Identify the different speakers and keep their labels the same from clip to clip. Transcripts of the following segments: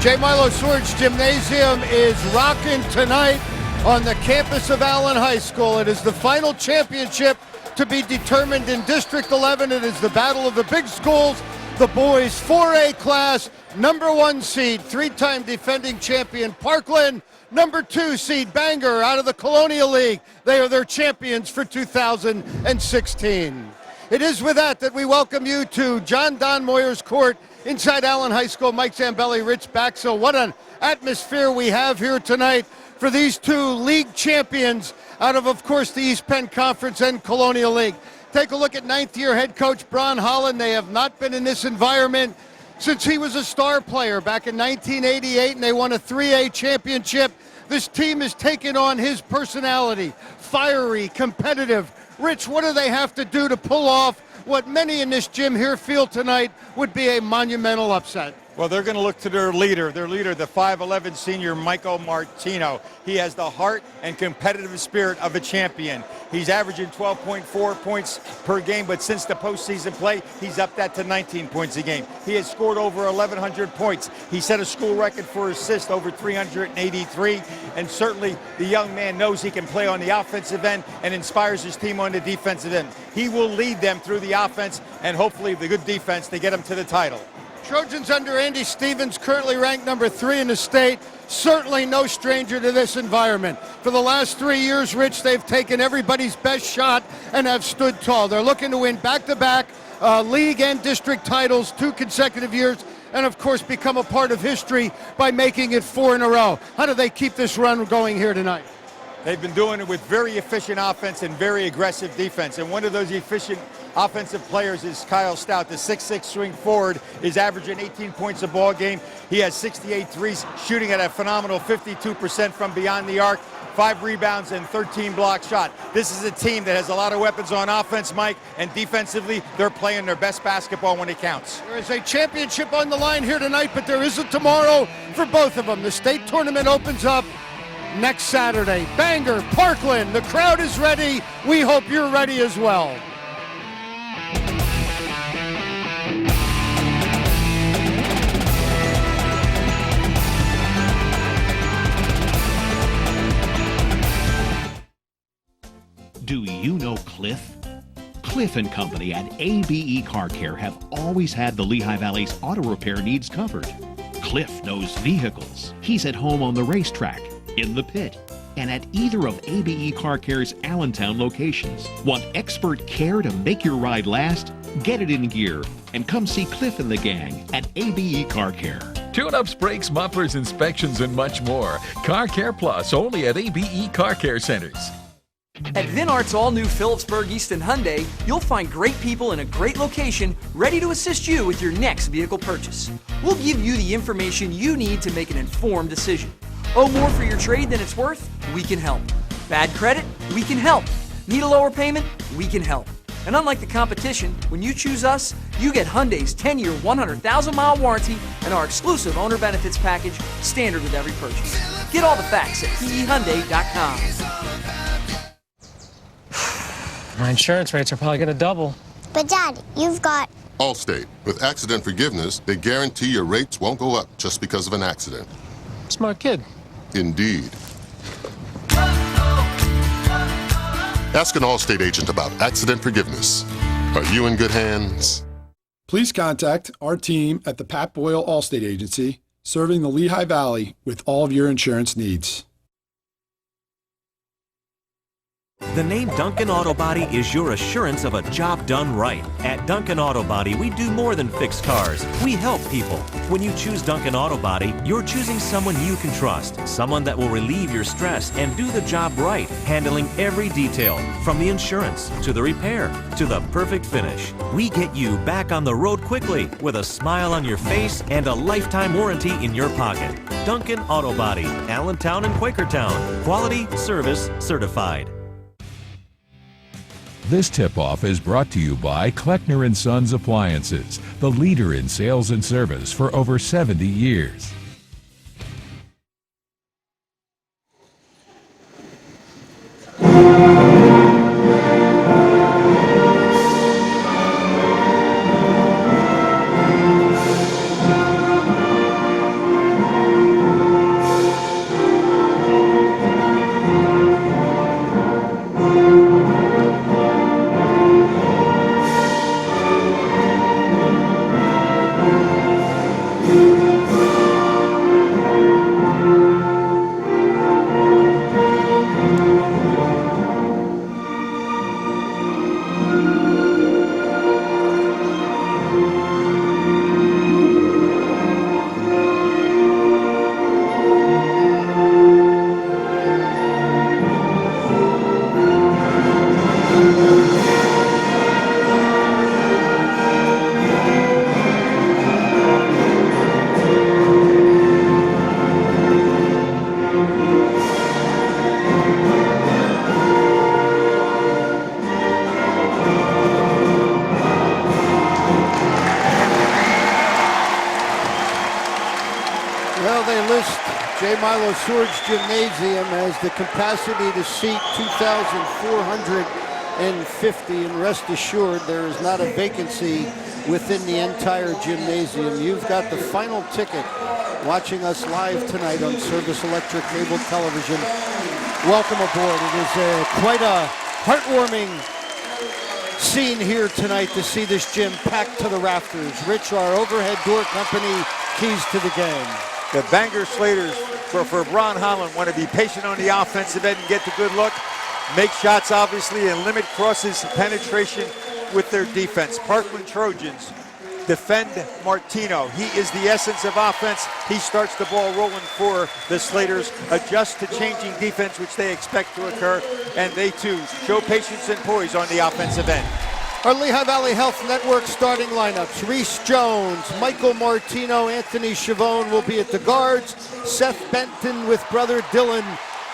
Speaker 1: J. Milo Swords Gymnasium is rocking tonight on the campus of Allen High School. It is the final championship to be determined in District 11. It is the battle of the big schools. The boys 4A class, number 1 seed, 3-time defending champion Parkland, number 2 seed Bangor out of the Colonial League. They are their champions for 2016. It is with that we welcome you to John Don Moyer's court inside Allen High School. Mike Zambelli, Rich Baxel. What an atmosphere we have here tonight for these two league champions out of course, the East Penn Conference and Colonial League. Take a look at ninth-year head coach Bron Holland. They have not been in this environment since he was a star player back in 1988, and they won a 3A championship. This team has taken on his personality, fiery, competitive. Rich, what do they have to do to pull off what many in this gym here feel tonight would be a monumental upset?
Speaker 2: Well, they're going to look to their leader, the 5'11 senior Michael Martino. He has the heart and competitive spirit of a champion. He's averaging 12.4 points per game, but since the postseason play, he's upped that to 19 points a game. He has scored over 1,100 points. He set a school record for assists, over 383, and certainly the young man knows he can play on the offensive end and inspires his team on the defensive end. He will lead them through the offense and hopefully the good defense to get them to the title.
Speaker 1: Trojans under Andy Stevens, currently ranked number 3 in the state, certainly no stranger to this environment. For the last 3 years, Rich, they've taken everybody's best shot and have stood tall. They're looking to win back-to-back league and district titles 2 consecutive years, and of course become a part of history by making it 4 in a row. How do they keep this run going here tonight?
Speaker 2: They've been doing it with very efficient offense and very aggressive defense. And one of those efficient offensive players is Kyle Stout, the 6'6 swing forward, is averaging 18 points a ball game. He has 68 threes, shooting at a phenomenal 52% from beyond the arc, 5 rebounds and 13 block shot. This is a team that has a lot of weapons on offense, Mike, and defensively, they're playing their best basketball when it counts.
Speaker 1: There is a championship on the line here tonight, but there isn't tomorrow for both of them. The state tournament opens up next Saturday. Bangor, Parkland, the crowd is ready. We hope you're ready as well.
Speaker 3: Do you know Cliff? Cliff & Company at ABE Car Care have always had the Lehigh Valley's auto repair needs covered. Cliff knows vehicles. He's at home on the racetrack, in the pit, and at either of ABE Car Care's Allentown locations. Want expert care to make your ride last? Get it in gear and come see Cliff and the gang at ABE Car Care.
Speaker 4: Tune-ups, brakes, mufflers, inspections, and much more. Car Care Plus, only at ABE Car Care Centers.
Speaker 5: At Vinart's all-new Phillipsburg Easton Hyundai, you'll find great people in a great location ready to assist you with your next vehicle purchase. We'll give you the information you need to make an informed decision. Owe more for your trade than it's worth? We can help. Bad credit? We can help. Need a lower payment? We can help. And unlike the competition, when you choose us, you get Hyundai's 10-year, 100,000-mile warranty and our exclusive owner benefits package, standard with every purchase. Get all the facts at pehyundai.com.
Speaker 6: My insurance rates are probably going to double.
Speaker 7: But Dad, you've got
Speaker 8: Allstate. With accident forgiveness, they guarantee your rates won't go up just because of an accident.
Speaker 6: Smart kid.
Speaker 8: Indeed. Ask an Allstate agent about accident forgiveness. Are you in good hands?
Speaker 9: Please contact our team at the Pat Boyle Allstate Agency, serving the Lehigh Valley with all of your insurance needs.
Speaker 10: The name Duncan Auto Body is your assurance of a job done right. At Duncan Auto Body, we do more than fix cars. We help people. When you choose Duncan Auto Body, you're choosing someone you can trust, someone that will relieve your stress and do the job right, handling every detail, from the insurance to the repair to the perfect finish. We get you back on the road quickly with a smile on your face and a lifetime warranty in your pocket. Duncan Auto Body, Allentown and Quakertown. Quality, service, certified.
Speaker 4: This tip-off is brought to you by Kleckner & Sons Appliances, the leader in sales and service for over 70 years.
Speaker 1: Yellow Swords Gymnasium has the capacity to seat 2,450, and rest assured there is not a vacancy within the entire gymnasium. You've got the final ticket watching us live tonight on Service Electric Cable Television. Welcome aboard. It is quite a heartwarming scene here tonight to see this gym packed to the rafters. Rich, our overhead door company, keys to the game.
Speaker 2: The Bangor Slaters, for Ron Holland, want to be patient on the offensive end and get the good look, make shots obviously, and limit crosses penetration with their defense. Parkland Trojans defend Martino. He is the essence of offense. He starts the ball rolling for the Slaters, adjust to changing defense, which they expect to occur, and they too show patience and poise on the offensive end.
Speaker 1: Our Lehigh Valley Health Network starting lineups: Reese Jones, Michael Martino, Anthony Chavone will be at the guards. Seth Benton with brother Dylan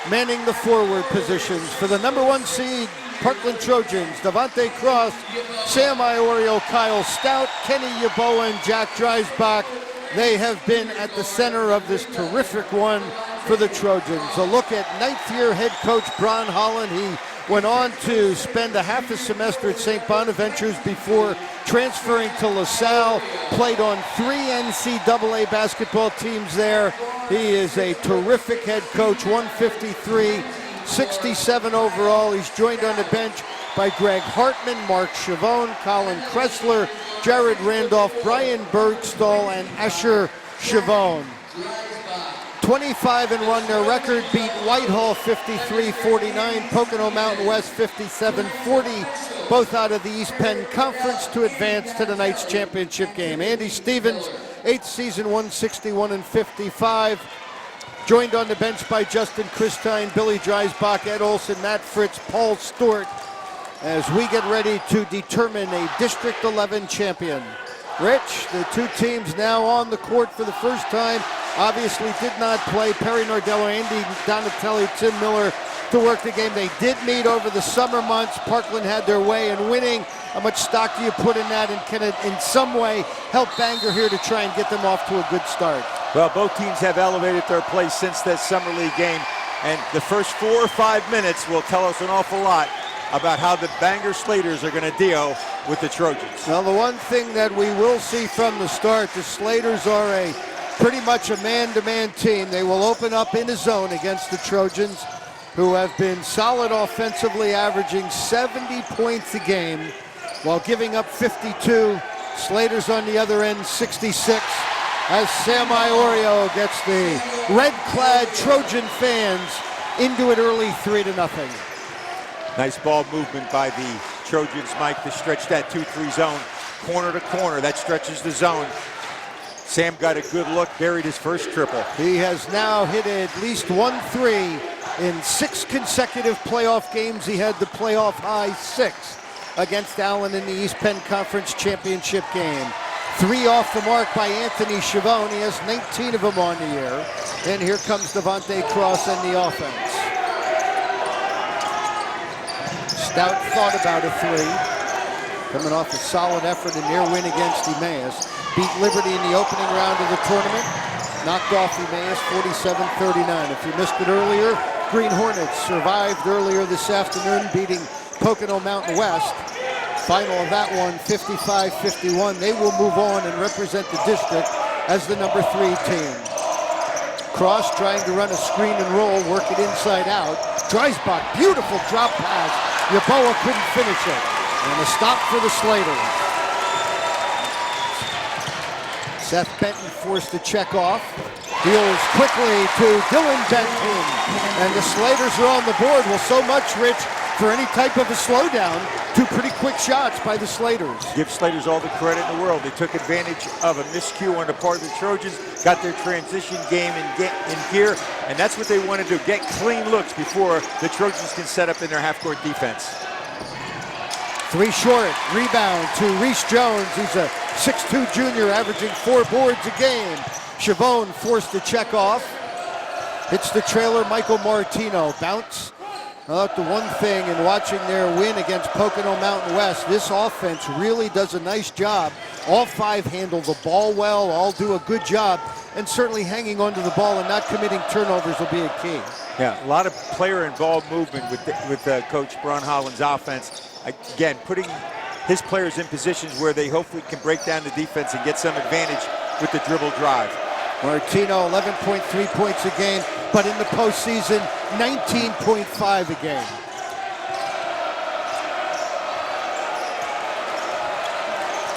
Speaker 1: manning the forward positions. For the number 1 seed, Parkland Trojans, Devontae Cross, Sam Iorio, Kyle Stout, Kenny Yeboah, and Jack Dreisbach. They have been at the center of this terrific one for the Trojans. A look at 9th-year head coach Ron Holland. He went on to spend a half a semester at St. Bonaventure's before transferring to LaSalle, played on 3 NCAA basketball teams there. He is a terrific head coach, 153, 67 overall. He's joined on the bench by Greg Hartman, Mark Chavone, Colin Kressler, Jared Randolph, Brian Bergstall, and Asher Chavone. 25-1 their record, beat Whitehall 53-49, Pocono Mountain West 57-40, both out of the East Penn Conference to advance to tonight's championship game. Andy Stevens, 8th season, 161-55. Joined on the bench by Justin Christine, Billy Dreisbach, Ed Olson, Matt Fritz, Paul Stewart, as we get ready to determine a District 11 champion. Rich, the two teams now on the court for the first time. Obviously did not play Perry Nordello, Andy Donatelli, Tim Miller to work the game. They did meet over the summer months. Parkland had their way in winning. How much stock do you put in that, and can it in some way help Bangor here to try and get them off to a good start?
Speaker 2: Well, both teams have elevated their play since that summer league game, and the first 4 or 5 minutes will tell us an awful lot about how the Bangor Slaters are going to deal with the Trojans.
Speaker 1: Well, the one thing that we will see from the start, the Slaters are pretty much a man-to-man team. They will open up in a zone against the Trojans, who have been solid offensively, averaging 70 points a game while giving up 52. Slaters on the other end, 66. As Sam Iorio gets the red-clad Trojan fans into an early 3-0.
Speaker 2: Nice ball movement by the Trojans, Mike, to stretch that 2-3 zone, corner to corner. That stretches the zone. Sam got a good look, buried his first triple.
Speaker 1: He has now hit at least 1 3 in 6 consecutive playoff games. He had the playoff high 6 against Allen in the East Penn Conference Championship game. 3 off the mark by Anthony Chavone. He has 19 of them on the year. And here comes Devontae Cross and the offense. Stout thought about a 3. Coming off a solid effort in their win against Emmaus. Beat Liberty in the opening round of the tournament. Knocked off Emmaus 47-39. If you missed it earlier, Green Hornets survived earlier this afternoon, beating Pocono Mountain West. Final of that one, 55-51. They will move on and represent the district as the number 3 team. Cross trying to run a screen and roll, work it inside out. Dreisbach, beautiful drop pass. Yeboah couldn't finish it. And a stop for the Slaters. Seth Benton forced to check off. Deals quickly to Dylan Benton. And the Slaters are on the board. Well, so much, Rich, for any type of a slowdown. 2 pretty quick shots by the Slaters.
Speaker 2: Give Slaters all the credit in the world. They took advantage of a miscue on the part of the Trojans, got their transition game in gear, and that's what they want to do, get clean looks before the Trojans can set up in their half-court defense.
Speaker 1: 3 short, rebound to Reese Jones. He's a 6'2" junior, averaging 4 boards a game. Chavone forced to check off. Hits the trailer, Michael Martino. Bounce Well, the one thing in watching their win against Pocono Mountain West, this offense really does a nice job. All five handle the ball well, all do a good job, and certainly hanging onto the ball and not committing turnovers will be a key.
Speaker 2: Yeah, a lot of player and ball movement with Coach Bron Holland's offense. Again, putting his players in positions where they hopefully can break down the defense and get some advantage with the dribble drive.
Speaker 1: Martino, 11.3 points a game, but in the postseason, 19.5 a game.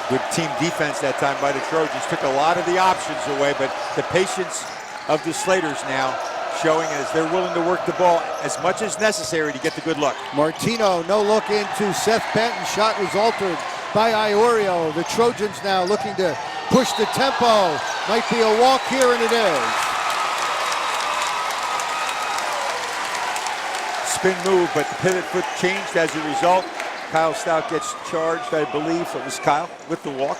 Speaker 2: Good team defense that time by the Trojans. Took a lot of the options away, but the patience of the Slaters now showing as they're willing to work the ball as much as necessary to get the good look.
Speaker 1: Martino, no look into Seth Benton. Shot was altered by Iorio. The Trojans now looking to push the tempo. Might be a walk here, and it is.
Speaker 2: Spin move, but the pivot foot changed as a result. Kyle Stout gets charged, I believe it was Kyle, with the walk.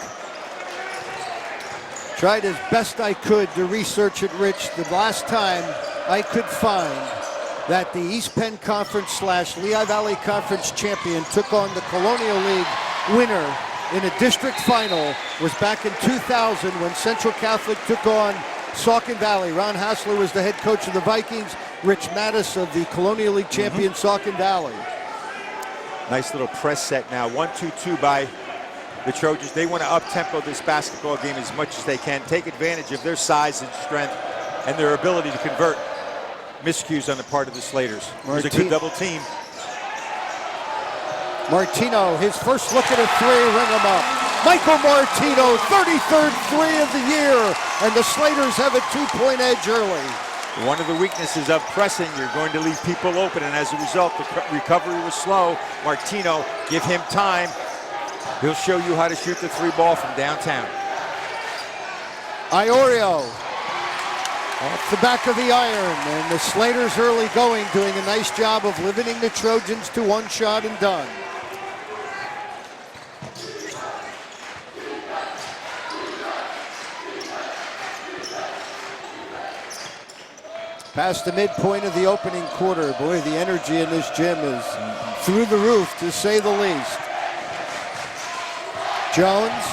Speaker 1: Tried as best I could to research it, Rich. The last time I could find that the East Penn Conference / Lehigh Valley Conference champion took on the Colonial League winner in a district final was back in 2000 when Central Catholic took on Saucon Valley. Ron Hassler was the head coach of the Vikings. Rich Mattis of the Colonial League champion Saucon Valley.
Speaker 2: Nice little press set now. 1-2-2 by the Trojans. They want to up-tempo this basketball game as much as they can. Take advantage of their size and strength and their ability to convert miscues on the part of the Slaters. There's a good double team.
Speaker 1: Martino, his first look at a three, ring him up. Michael Martino, 33rd three of the year, and the Slaters have a 2-point edge early.
Speaker 2: One of the weaknesses of pressing, you're going to leave people open, and as a result, the recovery was slow. Martino, give him time. He'll show you how to shoot the three ball from downtown.
Speaker 1: Iorio off the back of the iron, and the Slaters early going, doing a nice job of limiting the Trojans to one shot and done. Past the midpoint of the opening quarter. Boy, the energy in this gym is through the roof, to say the least. Jones.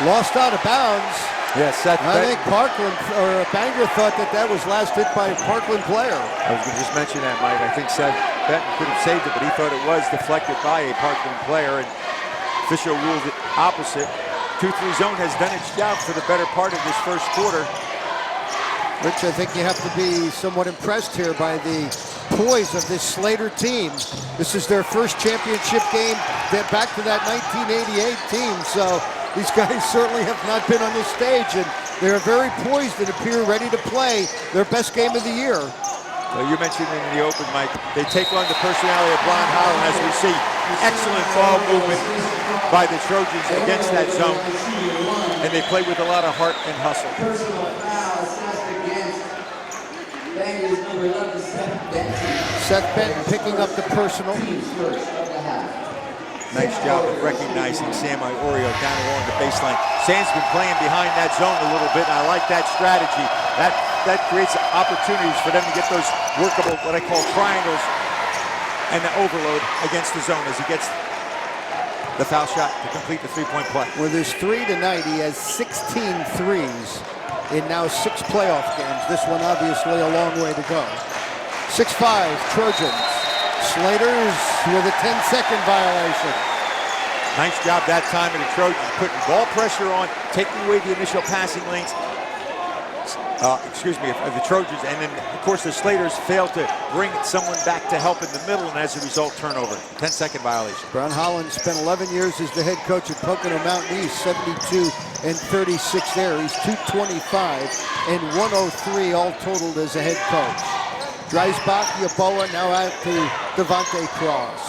Speaker 1: Lost out of bounds.
Speaker 2: Yes,
Speaker 1: I think Parkland, or Bangor thought that was last hit by a Parkland player.
Speaker 2: I was going to just mention that, Mike. I think Seth Benton could have saved it, but he thought it was deflected by a Parkland player, and official ruled it opposite. 2-3 zone has done its job for the better part of this first quarter.
Speaker 1: Rich, I think you have to be somewhat impressed here by the poise of this Slater team. This is their first championship game. They're back to that 1988 team, so these guys certainly have not been on this stage, and they're very poised and appear ready to play their best game of the year.
Speaker 2: Well, you mentioned in the open, Mike, they take on the personality of Bron Holland, as we see. Excellent ball movement by the Trojans against that zone, and they play with a lot of heart and hustle.
Speaker 1: Seth Benton picking up the personal.
Speaker 2: Nice job of recognizing Sam Iorio down along the baseline. Sam's been playing behind that zone a little bit, and I like that strategy. That creates opportunities for them to get those workable, what I call triangles, and the overload against the zone as he gets the foul shot to complete the three-point play.
Speaker 1: With his three tonight, he has 16 threes in now 6 playoff games. This one obviously a long way to go. 6-5 Trojans. Slaters with a 10-second violation.
Speaker 2: Nice job that time of the Trojans, putting ball pressure on, taking away the initial passing lanes. Of the Trojans, and then of course the Slaters failed to bring someone back to help in the middle, and as a result, turnover. 10-second violation.
Speaker 1: Bron Holland spent 11 years as the head coach at Pocono Mountain East, 72 and 36 there. He's 225 and 103 all totaled as a head coach. Dreisbach, Yaboa, now out to Devontae Cross.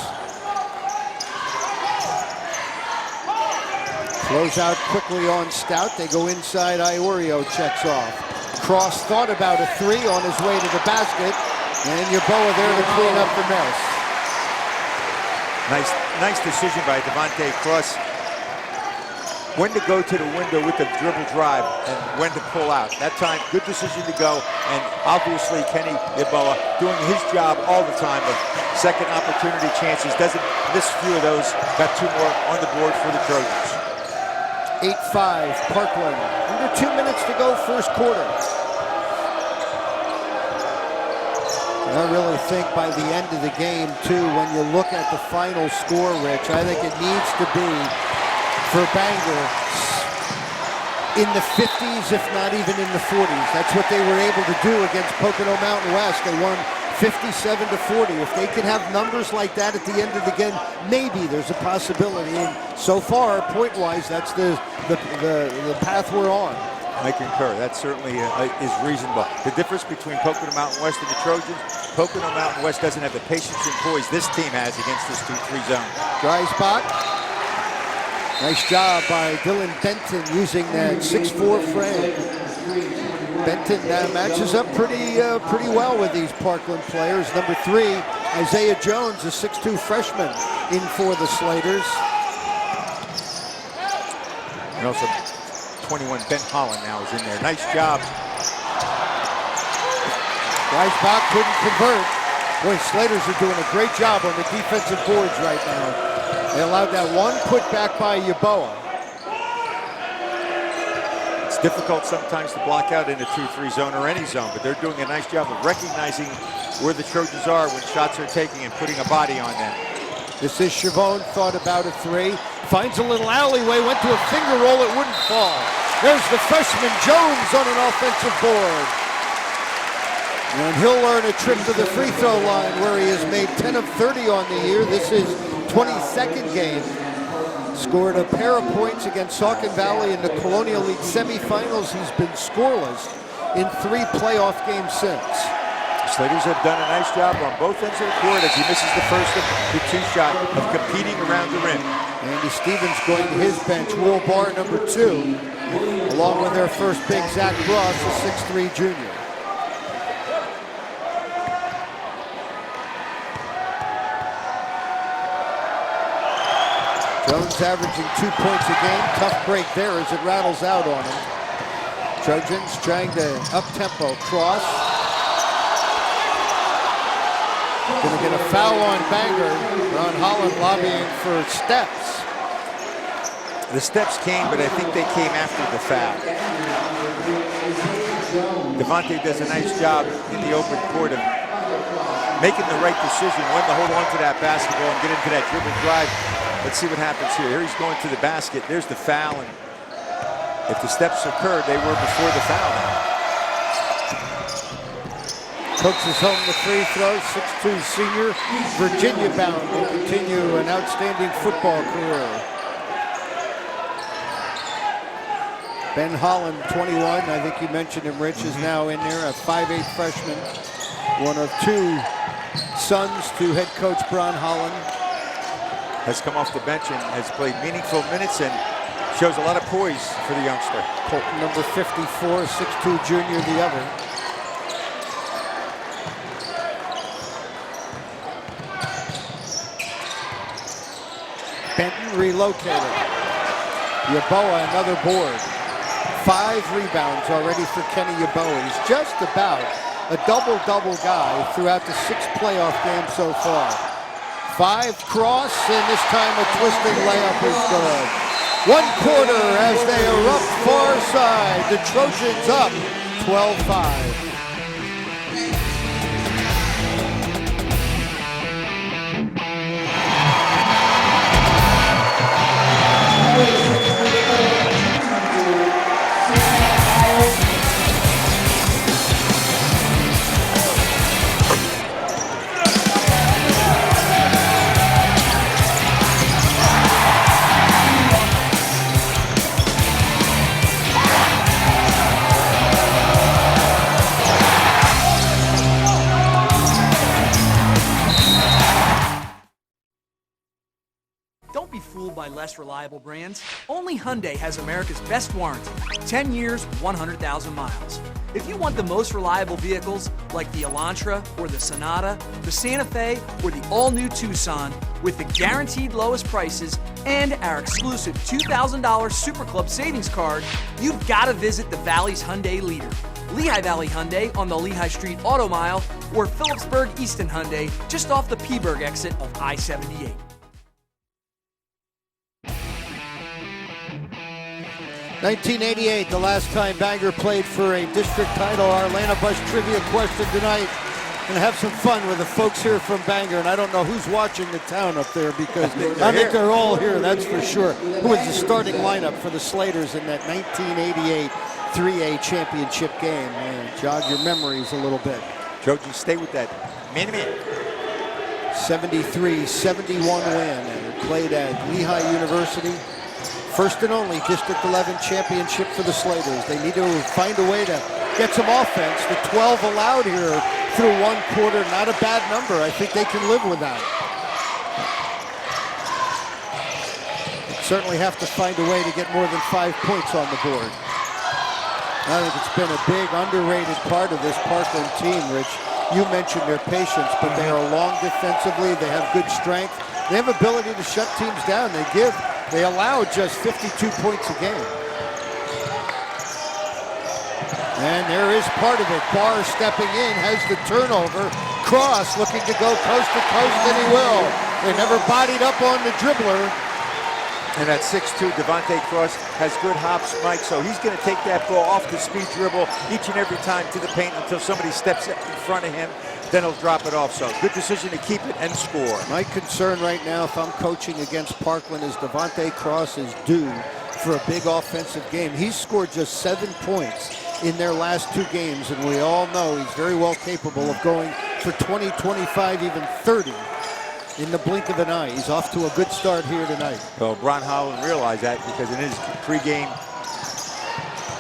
Speaker 1: Close out quickly on Stout. They go inside. Iorio checks off. Cross thought about a three on his way to the basket, and Yaboa there to clean up the mess.
Speaker 2: Nice decision by Devontae Cross. when to go to the window with the dribble drive and when to pull out. That time, good decision to go, and obviously Kenny Yeboah doing his job all the time of second opportunity chances, doesn't miss a few of those, got 2 more on the board for the Trojans.
Speaker 1: 8-5 Parkland, under 2 minutes to go first quarter. I really think by the end of the game, too, when you look at the final score, Rich, I think it needs to be, for Bangor, in the 50s, if not even in the 40s. That's what they were able to do against Pocono Mountain West. They won 57-40. If they can have numbers like that at the end of the game, maybe there's a possibility. And so far, point-wise, that's the path we're on.
Speaker 2: I concur. That certainly is reasonable. The difference between Pocono Mountain West and the Trojans, Pocono Mountain West doesn't have the patience and poise this team has against this 2-3 zone.
Speaker 1: Dry spot. Nice job by Dylan Benton using that 6'4" frame. Benton matches up pretty well with these Parkland players. Number 3, Isaiah Jones, a 6'2" freshman, in for the Slaters.
Speaker 2: And also 21, Ben Holland now is in there. Nice job.
Speaker 1: Reisbach couldn't convert. Boy, Slaters are doing a great job on the defensive boards right now. They allowed that one putback by Yeboah.
Speaker 2: It's difficult sometimes to block out in a 2-3 zone or any zone, but they're doing a nice job of recognizing where the Trojans are when shots are taking and putting a body on them.
Speaker 1: This is Chavone, thought about a 3. Finds a little alleyway, went to a finger roll, it wouldn't fall. There's the freshman Jones on an offensive board. And he'll earn a trip to the free throw line where he has made 10 of 30 on the year. This is 22nd game. Scored a pair of points against Saucon Valley in the Colonial League semifinals. He's been scoreless in 3 playoff games since.
Speaker 2: Slaters have done a nice job on both ends of the court as he misses the first of the 2 shot of competing around the rim.
Speaker 1: Andy Stevens going to his bench. Will Barr, number 2, along with their first big, Zach Ross, a 6'3" junior. Jones averaging 2 points a game. Tough break there as it rattles out on him. Trojans trying to up-tempo cross. Going to get a foul on Bangor. Ron Holland lobbying for steps.
Speaker 2: The steps came, but I think they came after the foul. Devontae does a nice job in the open court of making the right decision when to hold on to that basketball and get into that dribble drive. Let's see what happens here. Here he's going to the basket. There's the foul, and if the steps occurred, they were before the foul now.
Speaker 1: Cooks is home the free throw. 6'2" senior, Virginia bound, will continue an outstanding football career. Ben Holland, 21, I think you mentioned him, Rich, is now in there, a 5'8" freshman. One of 2 sons to head coach Bron Holland.
Speaker 2: Has come off the bench and has played meaningful minutes and shows a lot of poise for the youngster.
Speaker 1: Colton, number 54, 6'2" junior, the other. Benton relocated. Yeboah, another board. 5 rebounds already for Kenny Yeboah. He's just about a double-double guy throughout the 6 playoff games so far. 5 cross, and this time a twisting layup is good. 1 quarter as they erupt far side. The Trojans up 12-5.
Speaker 5: Don't be fooled by less reliable brands. Only Hyundai has America's best warranty. 10 years, 100,000 miles. If you want the most reliable vehicles like the Elantra or the Sonata, the Santa Fe, or the all-new Tucson with the guaranteed lowest prices and our exclusive $2,000 Super Club savings card, you've got to visit the Valley's Hyundai leader, Lehigh Valley Hyundai on the Lehigh Street Auto Mile, or Phillipsburg Easton Hyundai just off the Peaburg exit of I-78.
Speaker 1: (1988), the last time Bangor played for a district title. Our Atlanta Bus trivia question tonight. Gonna have some fun with the folks here from Bangor, and I don't know who's watching the town up there because I think they're all here, that's for sure. Who was the starting lineup for the Slaters in that 1988 3A championship game? Jog your memories a little bit.
Speaker 2: Trojans stay with that minute.
Speaker 1: 73-71 win, and played at Lehigh University. First and only District 11 championship for the Slaters. They need to find a way to get some offense. The 12 allowed here through one quarter, not a bad number. I think they can live with that. Certainly have to find a way to get more than 5 points on the board. I think it's been a big underrated part of this Parkland team, Rich. You mentioned their patience, but they are long defensively. They have good strength. They have ability to shut teams down. They allow just 52 points a game. And there is part of it. Barr stepping in, has the turnover. Cross looking to go coast to coast, and he will. They never bodied up on the dribbler.
Speaker 2: And at 6'2", Devontae Cross has good hops, Mike, so he's going to take that ball off the speed dribble each and every time to the paint until somebody steps in front of him. Then he'll drop it off. So good decision to keep it and score.
Speaker 1: My concern right now, if I'm coaching against Parkland, is Devontae Cross is due for a big offensive game. He's scored just 7 points in their last 2 games, and we all know he's very well capable of going for 20, 25, even 30 in the blink of an eye. He's off to a good start here tonight.
Speaker 2: Well, Bron Holland realized that because in his pregame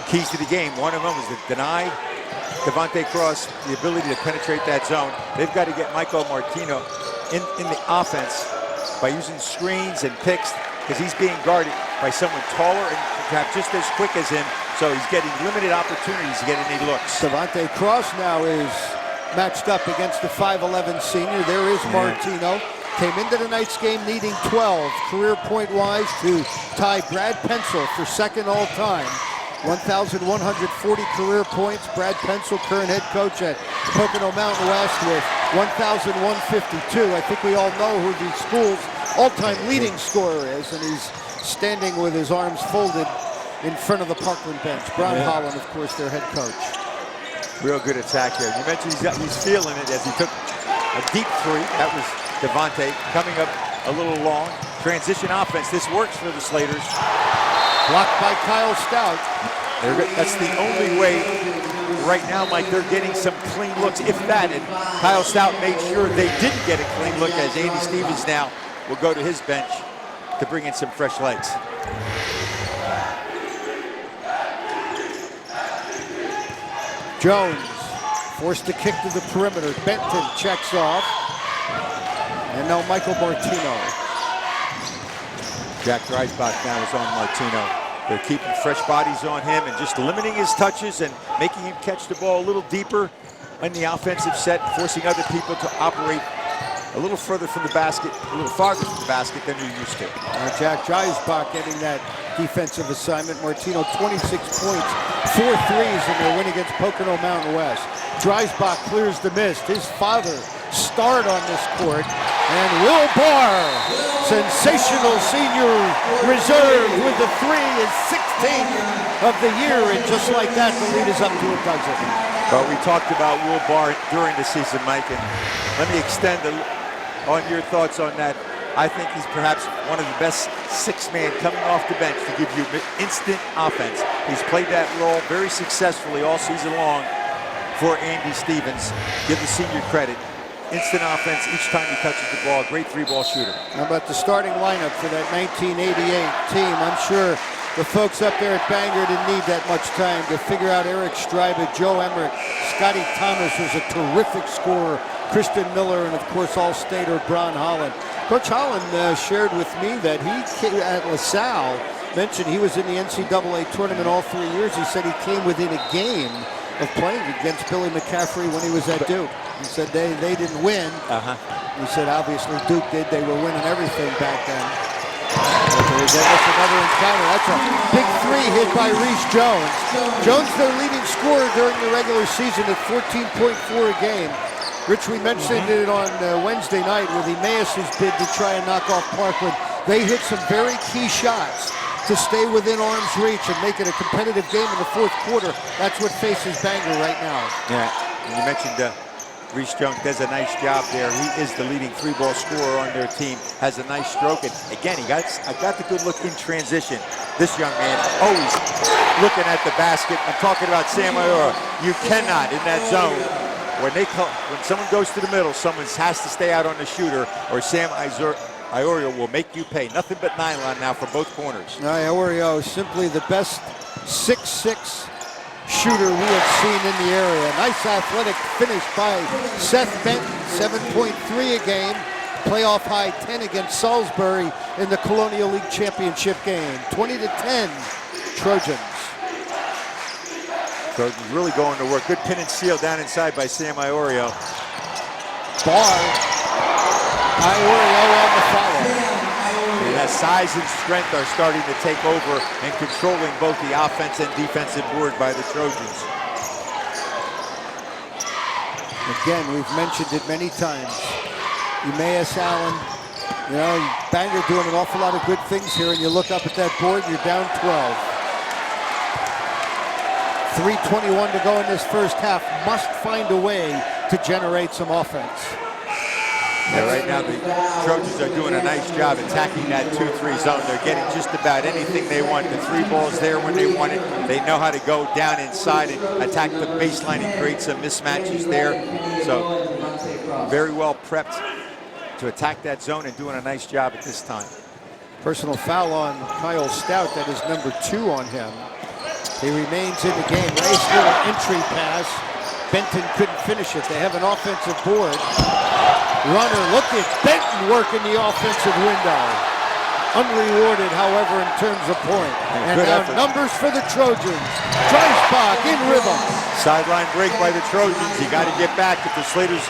Speaker 2: keys to the game, one of them was to deny Devontae Cross the ability to penetrate that zone. They've got to get Michael Martino in the offense by using screens and picks, because he's being guarded by someone taller and perhaps just as quick as him, so he's getting limited opportunities to get any looks.
Speaker 1: Devontae Cross now is matched up against the 5'11 senior. There is Martino. Came into tonight's game needing 12 career point-wise to tie Brad Pencil for second all-time. 1,140 career points. Brad Pencil, current head coach at Pocono Mountain West, with 1,152. I think we all know who the school's all-time leading scorer is, and he's standing with his arms folded in front of the Parkland bench. Bron Holland, of course, their head coach.
Speaker 2: Real good attack here. You mentioned he's feeling it as he took a deep three. That was Devontae coming up a little long. Transition offense. This works for the Slaters.
Speaker 1: Blocked by Kyle Stout.
Speaker 2: That's the only way right now, Mike. They're getting some clean looks, if that. And Kyle Stout made sure they didn't get a clean look, as Andy Stevens now will go to his bench to bring in some fresh legs.
Speaker 1: Jones forced to kick to the perimeter. Benton checks off. And now Michael Martino.
Speaker 2: Jack Dreisbach now is on Martino. They're keeping fresh bodies on him and just limiting his touches and making him catch the ball a little deeper in the offensive set, forcing other people to operate a little further from the basket, a little farther from the basket than you're used to.
Speaker 1: Jack Dreisbach getting that defensive assignment. Martino 26 points, 4 threes in their win against Pocono Mountain West. Dreisbach clears the mist. His father starred on this court. And Will Barr, sensational senior reserve with the three, is 16th of the year. And just like that, the lead is up to a dozen.
Speaker 2: Well, we talked about Will Barr during the season, Mike, and let me extend on your thoughts on that. I think he's perhaps one of the best six-man coming off the bench to give you instant offense. He's played that role very successfully all season long for Andy Stevens. Give the senior credit. Instant offense each time he touches the ball. Great three-ball shooter.
Speaker 1: How about the starting lineup for that 1988 team? I'm sure the folks up there at Bangor didn't need that much time to figure out Eric Streiber, Joe Emmerich, Scotty Thomas was a terrific scorer, Kristen Miller, and of course All-Stater Bron Holland. Coach Holland shared with me that he came at LaSalle, mentioned he was in the NCAA tournament all 3 years. He said he came within a game of playing against Billy McCaffrey when he was at Duke. He said they didn't win. He said obviously Duke did. They were winning everything back then. But they gave us another encounter. That's a big three hit by Reese Jones. Jones, their leading scorer during the regular season at 14.4 a game. Rich, we mentioned it on Wednesday night with Emmaus's bid to try and knock off Parkland. They hit some very key shots to stay within arm's reach and make it a competitive game in the fourth quarter. That's what faces Bangor right now.
Speaker 2: Yeah, and you mentioned Reese Jones does a nice job there. He is the leading three-ball scorer on their team, has a nice stroke. And again, I got the good look in transition. This young man always looking at the basket. I'm talking about Sam Iora. You cannot in that zone. When someone goes to the middle, someone has to stay out on the shooter, or Sam Iorio will make you pay. Nothing but nylon now from both corners.
Speaker 1: Iorio is simply the best 6'6" shooter we have seen in the area. Nice athletic finish by Seth Benton, 7.3 a game. Playoff high 10 against Salisbury in the Colonial League Championship game. 20-10 Trojans.
Speaker 2: Trojans really going to work. Good pin and seal down inside by Sam Iorio.
Speaker 1: Bar. Iorio on the follow.
Speaker 2: That size and strength are starting to take over and controlling both the offense and defensive board by the Trojans.
Speaker 1: Again, we've mentioned it many times. Emmaus Allen, you know, Bangor doing an awful lot of good things here, and you look up at that board, you're down 12. 3:21 to go in this first half. Must find a way to generate some offense.
Speaker 2: Yeah, right now the Trojans are doing a nice job attacking that 2-3 zone. They're getting just about anything they want. The three ball's there when they want it. They know how to go down inside and attack the baseline and create some mismatches there. So very well prepped to attack that zone and doing a nice job at this time.
Speaker 1: Personal foul on Kyle Stout. That is number 2 on him. He remains in the game. Nice little entry pass. Benton couldn't finish it. They have an offensive board. Runner, look at Benton working the offensive window. Unrewarded, however, in terms of point. And now effort. Numbers for the Trojans. Dreisbach in rhythm.
Speaker 2: Sideline break by the Trojans. You got to get back if the Slaters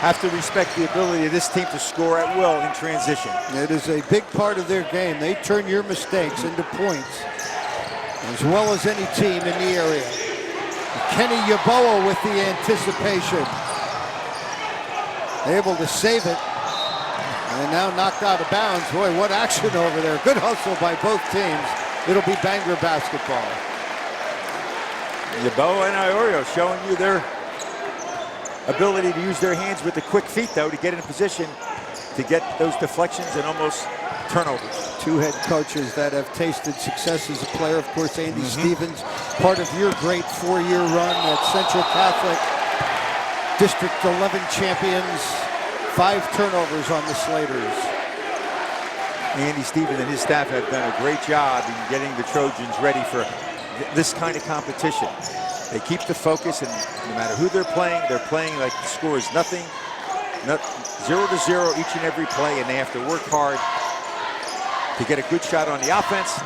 Speaker 2: have to respect the ability of this team to score at will in transition.
Speaker 1: It is a big part of their game. They turn your mistakes into points, as well as any team in the area. Kenny Yeboah with the anticipation. Able to save it. And now knocked out of bounds. Boy, what action over there. Good hustle by both teams. It'll be Bangor basketball.
Speaker 2: Yeboah and Iorio showing you their ability to use their hands with the quick feet, though, to get in a position to get those deflections and almost turnovers.
Speaker 1: 2 head coaches that have tasted success as a player. Of course, Andy Stevens, part of your great 4-year run at Central Catholic. District 11 champions. 5 turnovers on the Slaters.
Speaker 2: Andy Stevens and his staff have done a great job in getting the Trojans ready for this kind of competition. They keep the focus, and no matter who they're playing like the score is nothing, 0-0 each and every play, and they have to work hard to get a good shot on the offense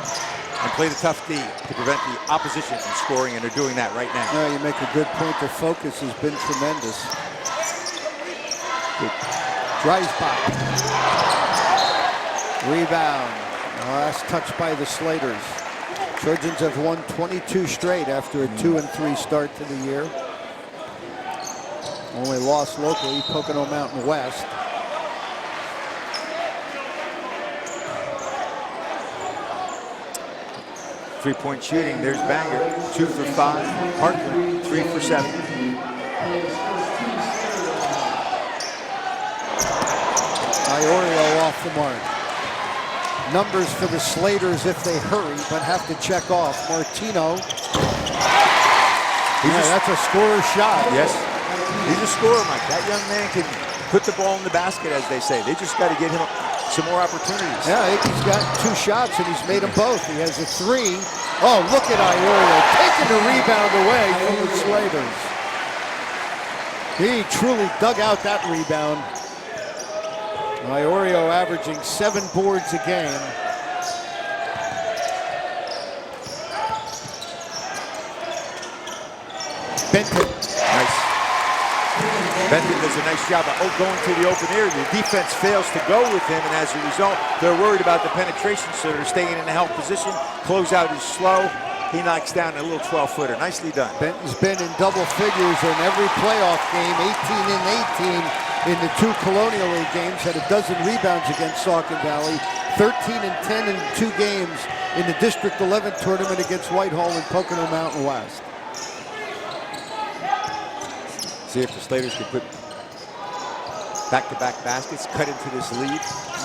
Speaker 2: and play the tough D to prevent the opposition from scoring, and they're doing that right now.
Speaker 1: Yeah, you make a good point. The focus has been tremendous. Dreisbach. Rebound. Last touch by the Slaters. Trojans have won 22 straight after a 2-3 start to the year. Only lost locally, Pocono Mountain West.
Speaker 2: Three-point shooting, there's Bangor, 2 for 5. Parkland, 3 for 7.
Speaker 1: Iorio off the mark. Numbers for the Slaters if they hurry, but have to check off. Martino. That's a scorer shot.
Speaker 2: Yes, he's a scorer, Mike. That young man can put the ball in the basket, as they say. They just got to get him some more opportunities.
Speaker 1: Yeah, I think he's got 2 shots, and he's made them both. He has a 3. Oh, look at Iorio taking the rebound away from the Slaters. He truly dug out that rebound. Iorio averaging 7 boards a game. Benton
Speaker 2: Benton does a nice job of going to the open area. The defense fails to go with him, and as a result, they're worried about the penetration, so they're staying in a held position. Closeout is slow. He knocks down a little 12-footer. Nicely done.
Speaker 1: Benton's been in double figures in every playoff game, 18 and 18 in the 2 Colonial League games, had a dozen rebounds against Saucon Valley, 13 and 10 in 2 games in the District 11 tournament against Whitehall and Pocono Mountain West.
Speaker 2: See if the Slaters can put back-to-back baskets, cut into this lead.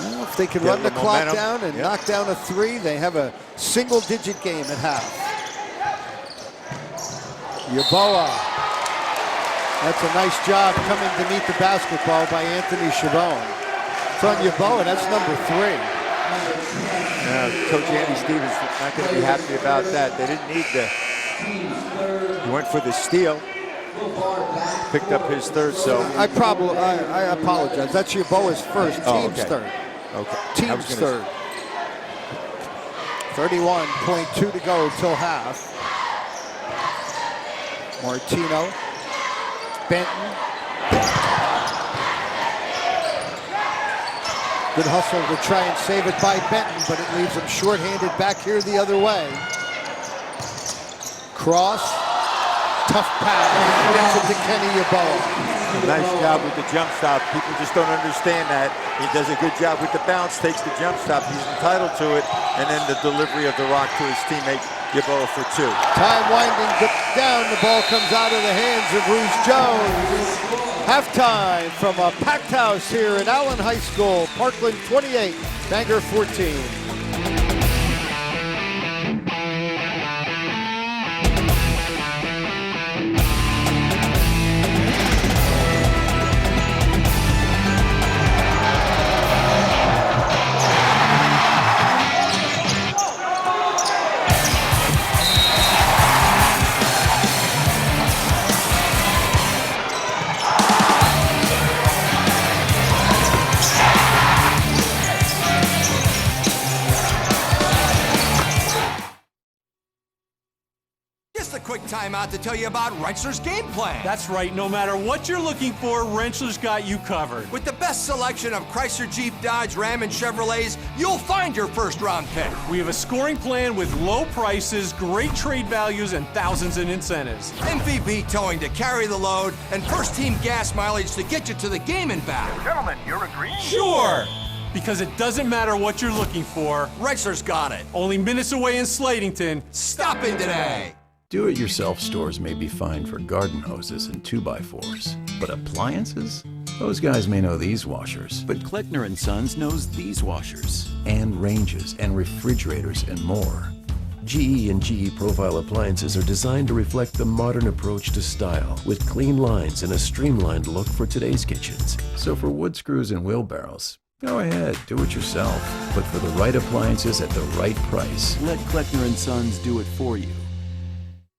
Speaker 1: Well, if they can run the clock down and knock down a 3, they have a single-digit game at half. Yeboah. That's a nice job coming to meet the basketball by Anthony Chabon. It's on Yeboah, that's number 3.
Speaker 2: Coach Andy Stevens is not going to be happy about that. They didn't need the... He went for the steal. Picked up his third, so... I
Speaker 1: apologize. That's Yeboah's first, team's third.
Speaker 2: Okay.
Speaker 1: Team's third. 31.2 to go till half. Martino. Benton. Good hustle to try and save it by Benton, but it leaves him shorthanded back here the other way. Cross. Tough pass. Gets it to Kenny Yeboah.
Speaker 2: Nice job with the jump stop. People just don't understand that. He does a good job with the bounce, takes the jump stop. He's entitled to it. And then the delivery of the rock to his teammate, Yeboah, for 2.
Speaker 1: Time winding down. The ball comes out of the hands of Bruce Jones. Halftime from a packed house here at Allen High School. Parkland 28, Bangor 14.
Speaker 11: Timeout to tell you about Rentschler's game plan.
Speaker 12: That's right. No matter what you're looking for, Rentschler's got you covered.
Speaker 11: With the best selection of Chrysler, Jeep, Dodge, Ram, and Chevrolets, you'll find your first-round pick.
Speaker 12: We have a scoring plan with low prices, great trade values, and thousands in incentives.
Speaker 11: MVP towing to carry the load, and first-team gas mileage to get you to the game and back.
Speaker 13: Gentlemen, you're agreeing?
Speaker 12: Sure! Because it doesn't matter what you're looking for.
Speaker 11: Rentschler's got it.
Speaker 12: Only minutes away in Slatington.
Speaker 11: Stop in today.
Speaker 14: Do-it-yourself stores may be fine for garden hoses and 2x4s, but appliances? Those guys may know these washers.
Speaker 15: But Kleckner & Sons knows these washers.
Speaker 14: And ranges and refrigerators and more. GE and GE Profile appliances are designed to reflect the modern approach to style, with clean lines and a streamlined look for today's kitchens. So for wood screws and wheelbarrows, go ahead, do it yourself. But for the right appliances at the right price,
Speaker 15: let Kleckner & Sons do it for you.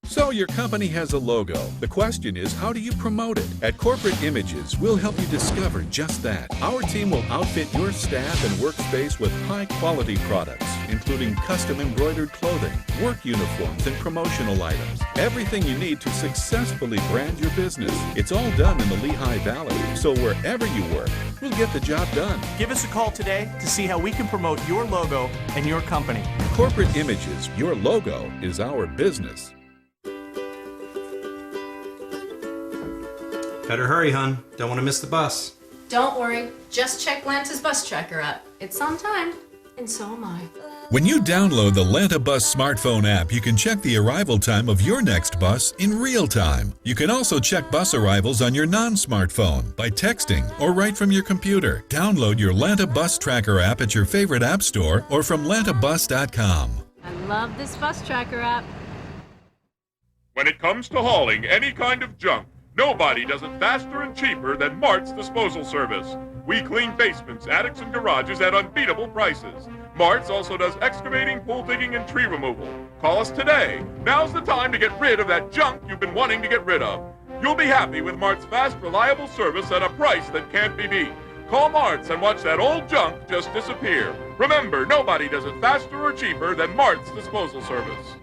Speaker 4: So your company has a logo. The question is, how do you promote it? At Corporate Images, we'll help you discover just that. Our team will outfit your staff and workspace with high-quality products, including custom embroidered clothing, work uniforms, and promotional items. Everything you need to successfully brand your business. It's all done in the Lehigh Valley, so wherever you work, we'll get the job done.
Speaker 16: Give us a call today to see how we can promote your logo and your company.
Speaker 4: Corporate Images, your logo is our business.
Speaker 17: Better hurry, hon. Don't want to miss the bus.
Speaker 18: Don't worry. Just check Lanta's bus tracker app. It's on time. And so am I.
Speaker 4: When you download the Lanta Bus smartphone app, you can check the arrival time of your next bus in real time. You can also check bus arrivals on your non-smartphone by texting or right from your computer. Download your Lanta Bus Tracker app at your favorite app store or from lantabus.com.
Speaker 18: I love this bus tracker app.
Speaker 19: When it comes to hauling any kind of junk, nobody does it faster and cheaper than Mart's Disposal Service. We clean basements, attics, and garages at unbeatable prices. Mart's also does excavating, pool digging, and tree removal. Call us today. Now's the time to get rid of that junk you've been wanting to get rid of. You'll be happy with Mart's fast, reliable service at a price that can't be beat. Call Mart's and watch that old junk just disappear. Remember, nobody does it faster or cheaper than Mart's Disposal Service.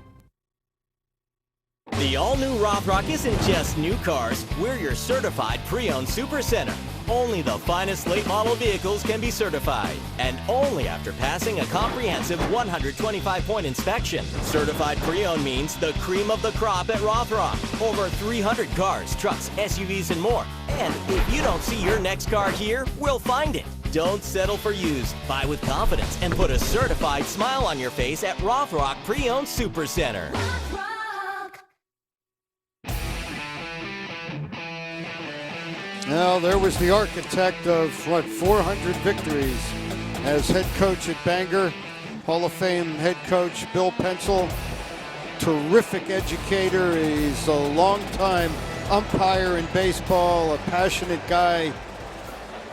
Speaker 13: The all-new Rothrock isn't just new cars. We're your certified pre-owned super center. Only the finest late model vehicles can be certified, and only after passing a comprehensive 125-point inspection. Certified pre-owned means the cream of the crop at Rothrock. Over 300 cars, trucks, SUVs, and more. And if you don't see your next car here, we'll find it. Don't settle for used. Buy with confidence and put a certified smile on your face at Rothrock Pre-Owned Super Center.
Speaker 1: Now, there was the architect of, 400 victories as head coach at Bangor. Hall of Fame head coach Bill Pencil. Terrific educator. He's a long-time umpire in baseball, a passionate guy.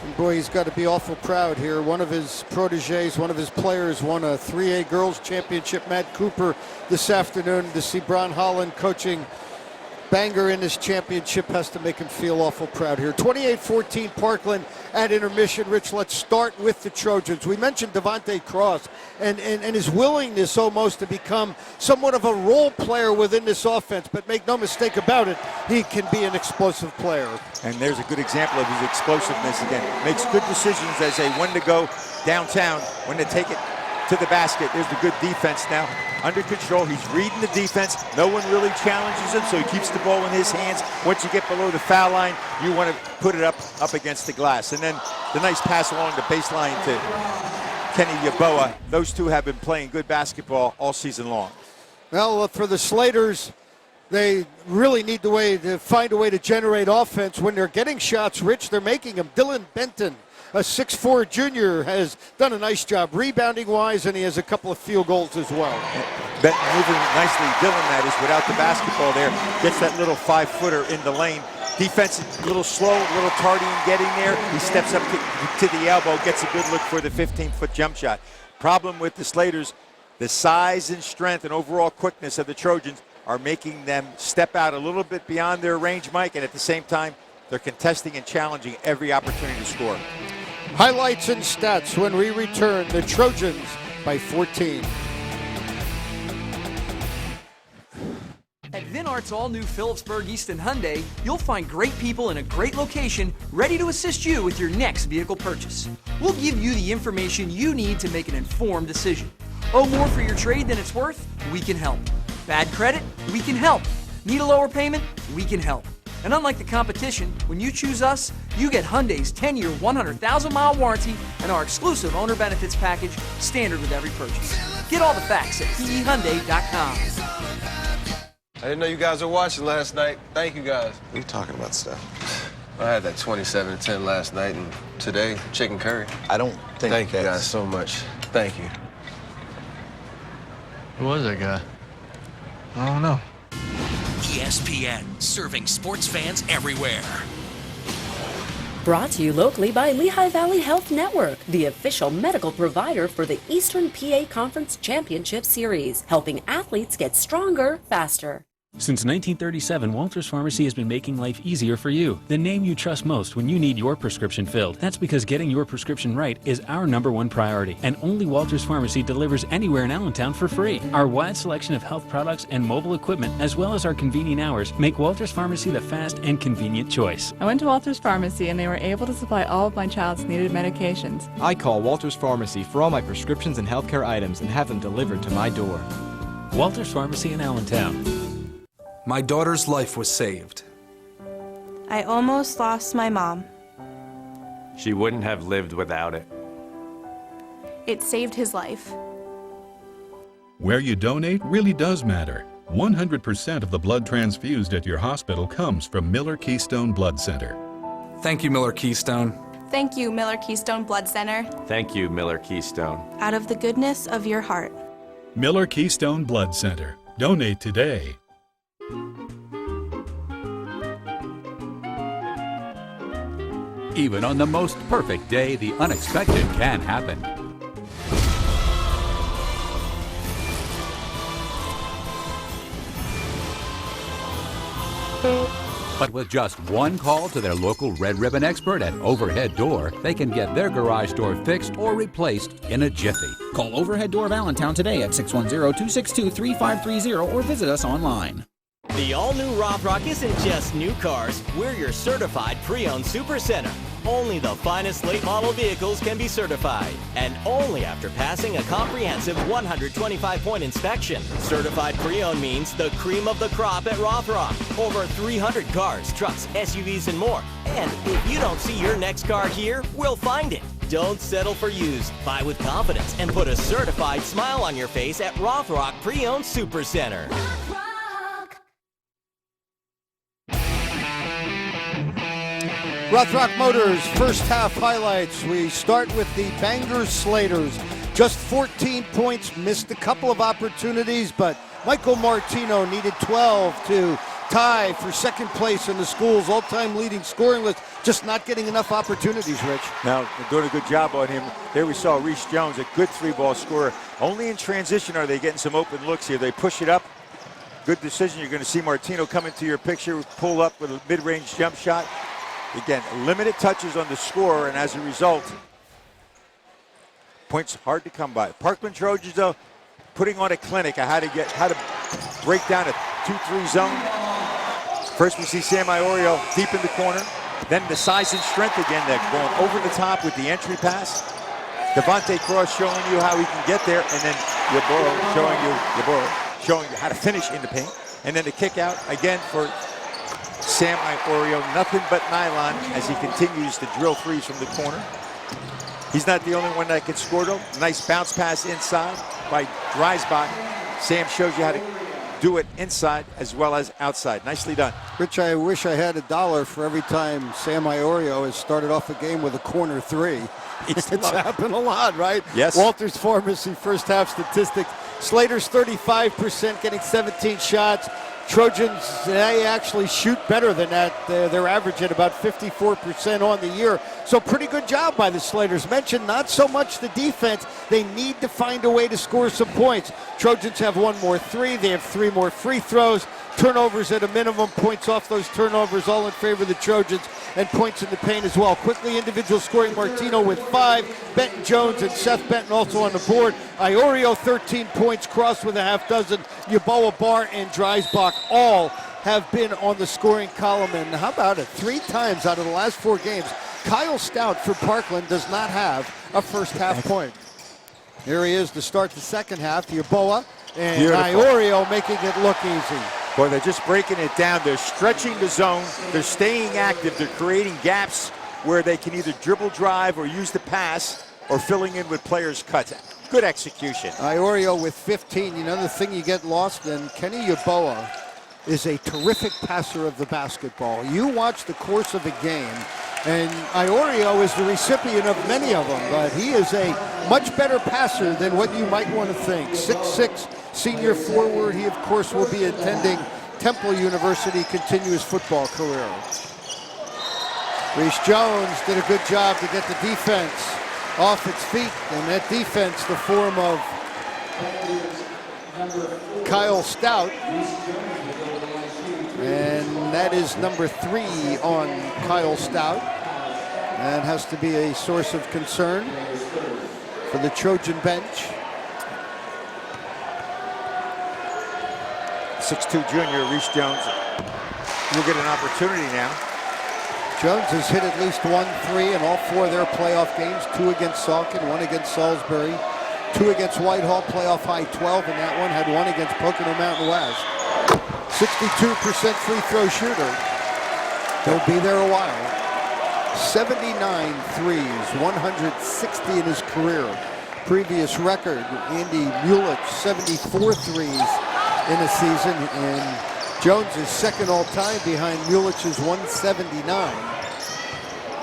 Speaker 1: And boy, he's got to be awful proud here. One of his proteges, one of his players won a 3A girls championship, Matt Cooper, this afternoon. To see Bron Holland coaching Bangor in his championship has to make him feel awful proud here. 28-14 Parkland at intermission. Rich, let's start with the Trojans. We mentioned Devontae Cross and his willingness almost to become somewhat of a role player within this offense, but make no mistake about it, he can be an explosive player.
Speaker 2: And there's a good example of his explosiveness again. Makes good decisions as they when to go downtown, when to take it to the basket. There's the good defense now. Under control, he's reading the defense. No one really challenges him, so he keeps the ball in his hands. Once you get below the foul line, you want to put it up against the glass. And then the nice pass along the baseline to Kenny Yeboah. Those two have been playing good basketball all season long.
Speaker 1: Well, for the Slaters, they really need to find a way to generate offense. When they're getting shots, Rich, they're making them. Dylan Benton, a 6'4 junior, has done a nice job rebounding-wise, and he has a couple of field goals as well.
Speaker 2: Benton moving nicely. Dylan, that is, without the basketball there, gets that little 5-footer in the lane. Defense a little slow, a little tardy in getting there. He steps up to the elbow, gets a good look for the 15-foot jump shot. Problem with the Slaters, the size and strength and overall quickness of the Trojans are making them step out a little bit beyond their range, Mike, and at the same time, they're contesting and challenging every opportunity to score.
Speaker 1: Highlights and stats when we return. The Trojans by 14.
Speaker 5: At Vinart's all-new Phillipsburg Easton Hyundai, you'll find great people in a great location ready to assist you with your next vehicle purchase. We'll give you the information you need to make an informed decision. Owe more for your trade than it's worth? We can help. Bad credit? We can help. Need a lower payment? We can help. And unlike the competition, when you choose us, you get Hyundai's 10-year, 100,000-mile warranty and our exclusive owner benefits package, standard with every purchase. Get all the facts at pehyundai.com.
Speaker 20: I didn't know you guys were watching last night. Thank you guys.
Speaker 21: What are you talking about, Steph?
Speaker 20: I had that 27-10 last night, and today, chicken curry.
Speaker 21: I don't think
Speaker 20: Thank you guys so much. Thank you.
Speaker 22: Who was that guy? I don't know.
Speaker 23: ESPN, serving sports fans everywhere.
Speaker 24: Brought to you locally by Lehigh Valley Health Network, the official medical provider for the Eastern PA Conference Championship Series, helping athletes get stronger faster.
Speaker 25: Since 1937, Walters Pharmacy has been making life easier for you, the name you trust most when you need your prescription filled. That's because getting your prescription right is our #1 priority, and only Walters Pharmacy delivers anywhere in Allentown for free. Our wide selection of health products and mobile equipment, as well as our convenient hours, make Walters Pharmacy the fast and convenient choice.
Speaker 26: I went to Walters Pharmacy and they were able to supply all of my child's needed medications.
Speaker 27: I call Walters Pharmacy for all my prescriptions and healthcare items and have them delivered to my door.
Speaker 25: Walters Pharmacy in Allentown.
Speaker 28: My daughter's life was saved.
Speaker 29: I almost lost my mom.
Speaker 30: She wouldn't have lived without it.
Speaker 29: It saved his life.
Speaker 4: Where you donate really does matter. 100% of the blood transfused at your hospital comes from Miller Keystone Blood Center.
Speaker 28: Thank you, Miller Keystone.
Speaker 29: Thank you, Miller Keystone Blood Center.
Speaker 30: Thank you, Miller Keystone.
Speaker 29: Out of the goodness of your heart.
Speaker 4: Miller Keystone Blood Center. Donate today.
Speaker 31: Even on the most perfect day, the unexpected can happen. But with just one call to their local Red Ribbon expert at Overhead Door, they can get their garage door fixed or replaced in a jiffy.
Speaker 32: Call Overhead Door of Allentown today at 610-262-3530 or visit us online.
Speaker 13: The all-new Rothrock isn't just new cars. We're your certified pre-owned super center. Only the finest late model vehicles can be certified, and only after passing a comprehensive 125-point inspection. Certified pre-owned means the cream of the crop at Rothrock. Over 300 cars, trucks, SUVs, and more. And if you don't see your next car here, we'll find it. Don't settle for used. Buy with confidence and put a certified smile on your face at Rothrock Pre-Owned Super Center.
Speaker 1: Rothrock Motors first half highlights. We start with the Bangor Slaters. Just 14 points, missed a couple of opportunities, but Michael Martino needed 12 to tie for second place in the school's all-time leading scoring list. Just not getting enough opportunities, Rich.
Speaker 2: Now, they're doing a good job on him. There we saw Reese Jones, a good three-ball scorer. Only in transition are they getting some open looks here. They push it up. Good decision. You're going to see Martino come into your picture, pull up with a mid-range jump shot. Again, limited touches on the score, and as a result, points hard to come by. Parkland Trojans, though, putting on a clinic on how to break down a 2-3 zone. First, we see Sam Iorio deep in the corner. Then the size and strength again, that going over the top with the entry pass. Devontae Cross showing you how he can get there, and then Yaboro showing you how to finish in the paint. And then the kick out again for Sam Iorio, nothing but nylon as he continues to drill threes from the corner. He's not the only one that can score, though. Nice bounce pass inside by Dreisbach. Sam shows you how to do it inside as well as outside. Nicely done.
Speaker 1: Rich, I wish I had $1 for every time Sam Iorio has started off a game with a corner three. It's happened a lot, right?
Speaker 2: Yes.
Speaker 1: Walters Pharmacy first half statistics. Slaters 35%, getting 17 shots. Trojans, they actually shoot better than that. They're averaging about 54% on the year. So pretty good job by the Slaters. Mentioned not so much the defense. They need to find a way to score some points. Trojans have one more three. They have 3 more free throws. Turnovers at a minimum. Points off those turnovers, all in favor of the Trojans. And points in the paint as well. Quickly individual scoring. Martino with 5. Benton Jones and Seth Benton also on the board. Iorio 13 points. Cross with a half dozen. Yaboa, Barr, and Dreisbach all have been on the scoring column. And how about it? 3 times out of the last 4 games, Kyle Stout for Parkland does not have a first half point. Here he is to start the second half. Yaboa and Iorio making it look easy.
Speaker 2: Boy, they're just breaking it down. They're stretching the zone. They're staying active. They're creating gaps where they can either dribble drive or use the pass or filling in with players' cuts. Good execution.
Speaker 1: Iorio with 15. You know, the thing you get lost in, Kenny Yaboa is a terrific passer of the basketball. You watch the course of a game, and Iorio is the recipient of many of them, but he is a much better passer than what you might want to think. 6'6", senior forward. He, of course, will be attending Temple University, continue his football career. Reese Jones did a good job to get the defense off its feet, and that defense, the form of Kyle Stout, and that is number 3 on Kyle Stout. That has to be a source of concern for the Trojan bench.
Speaker 2: 6'2" junior, Reese Jones will get an opportunity now.
Speaker 1: Jones has hit at least 1 3 in all 4 of their playoff games. 2 against Salkin, 1 against Salisbury, 2 against Whitehall, playoff high 12, and that one had 1 against Pocono Mountain West. 62% free throw shooter. He'll be there a while. 79 threes, 160 in his career. Previous record, Andy Mulich, 74 threes in a season, and Jones is second all-time behind Mulich's 179.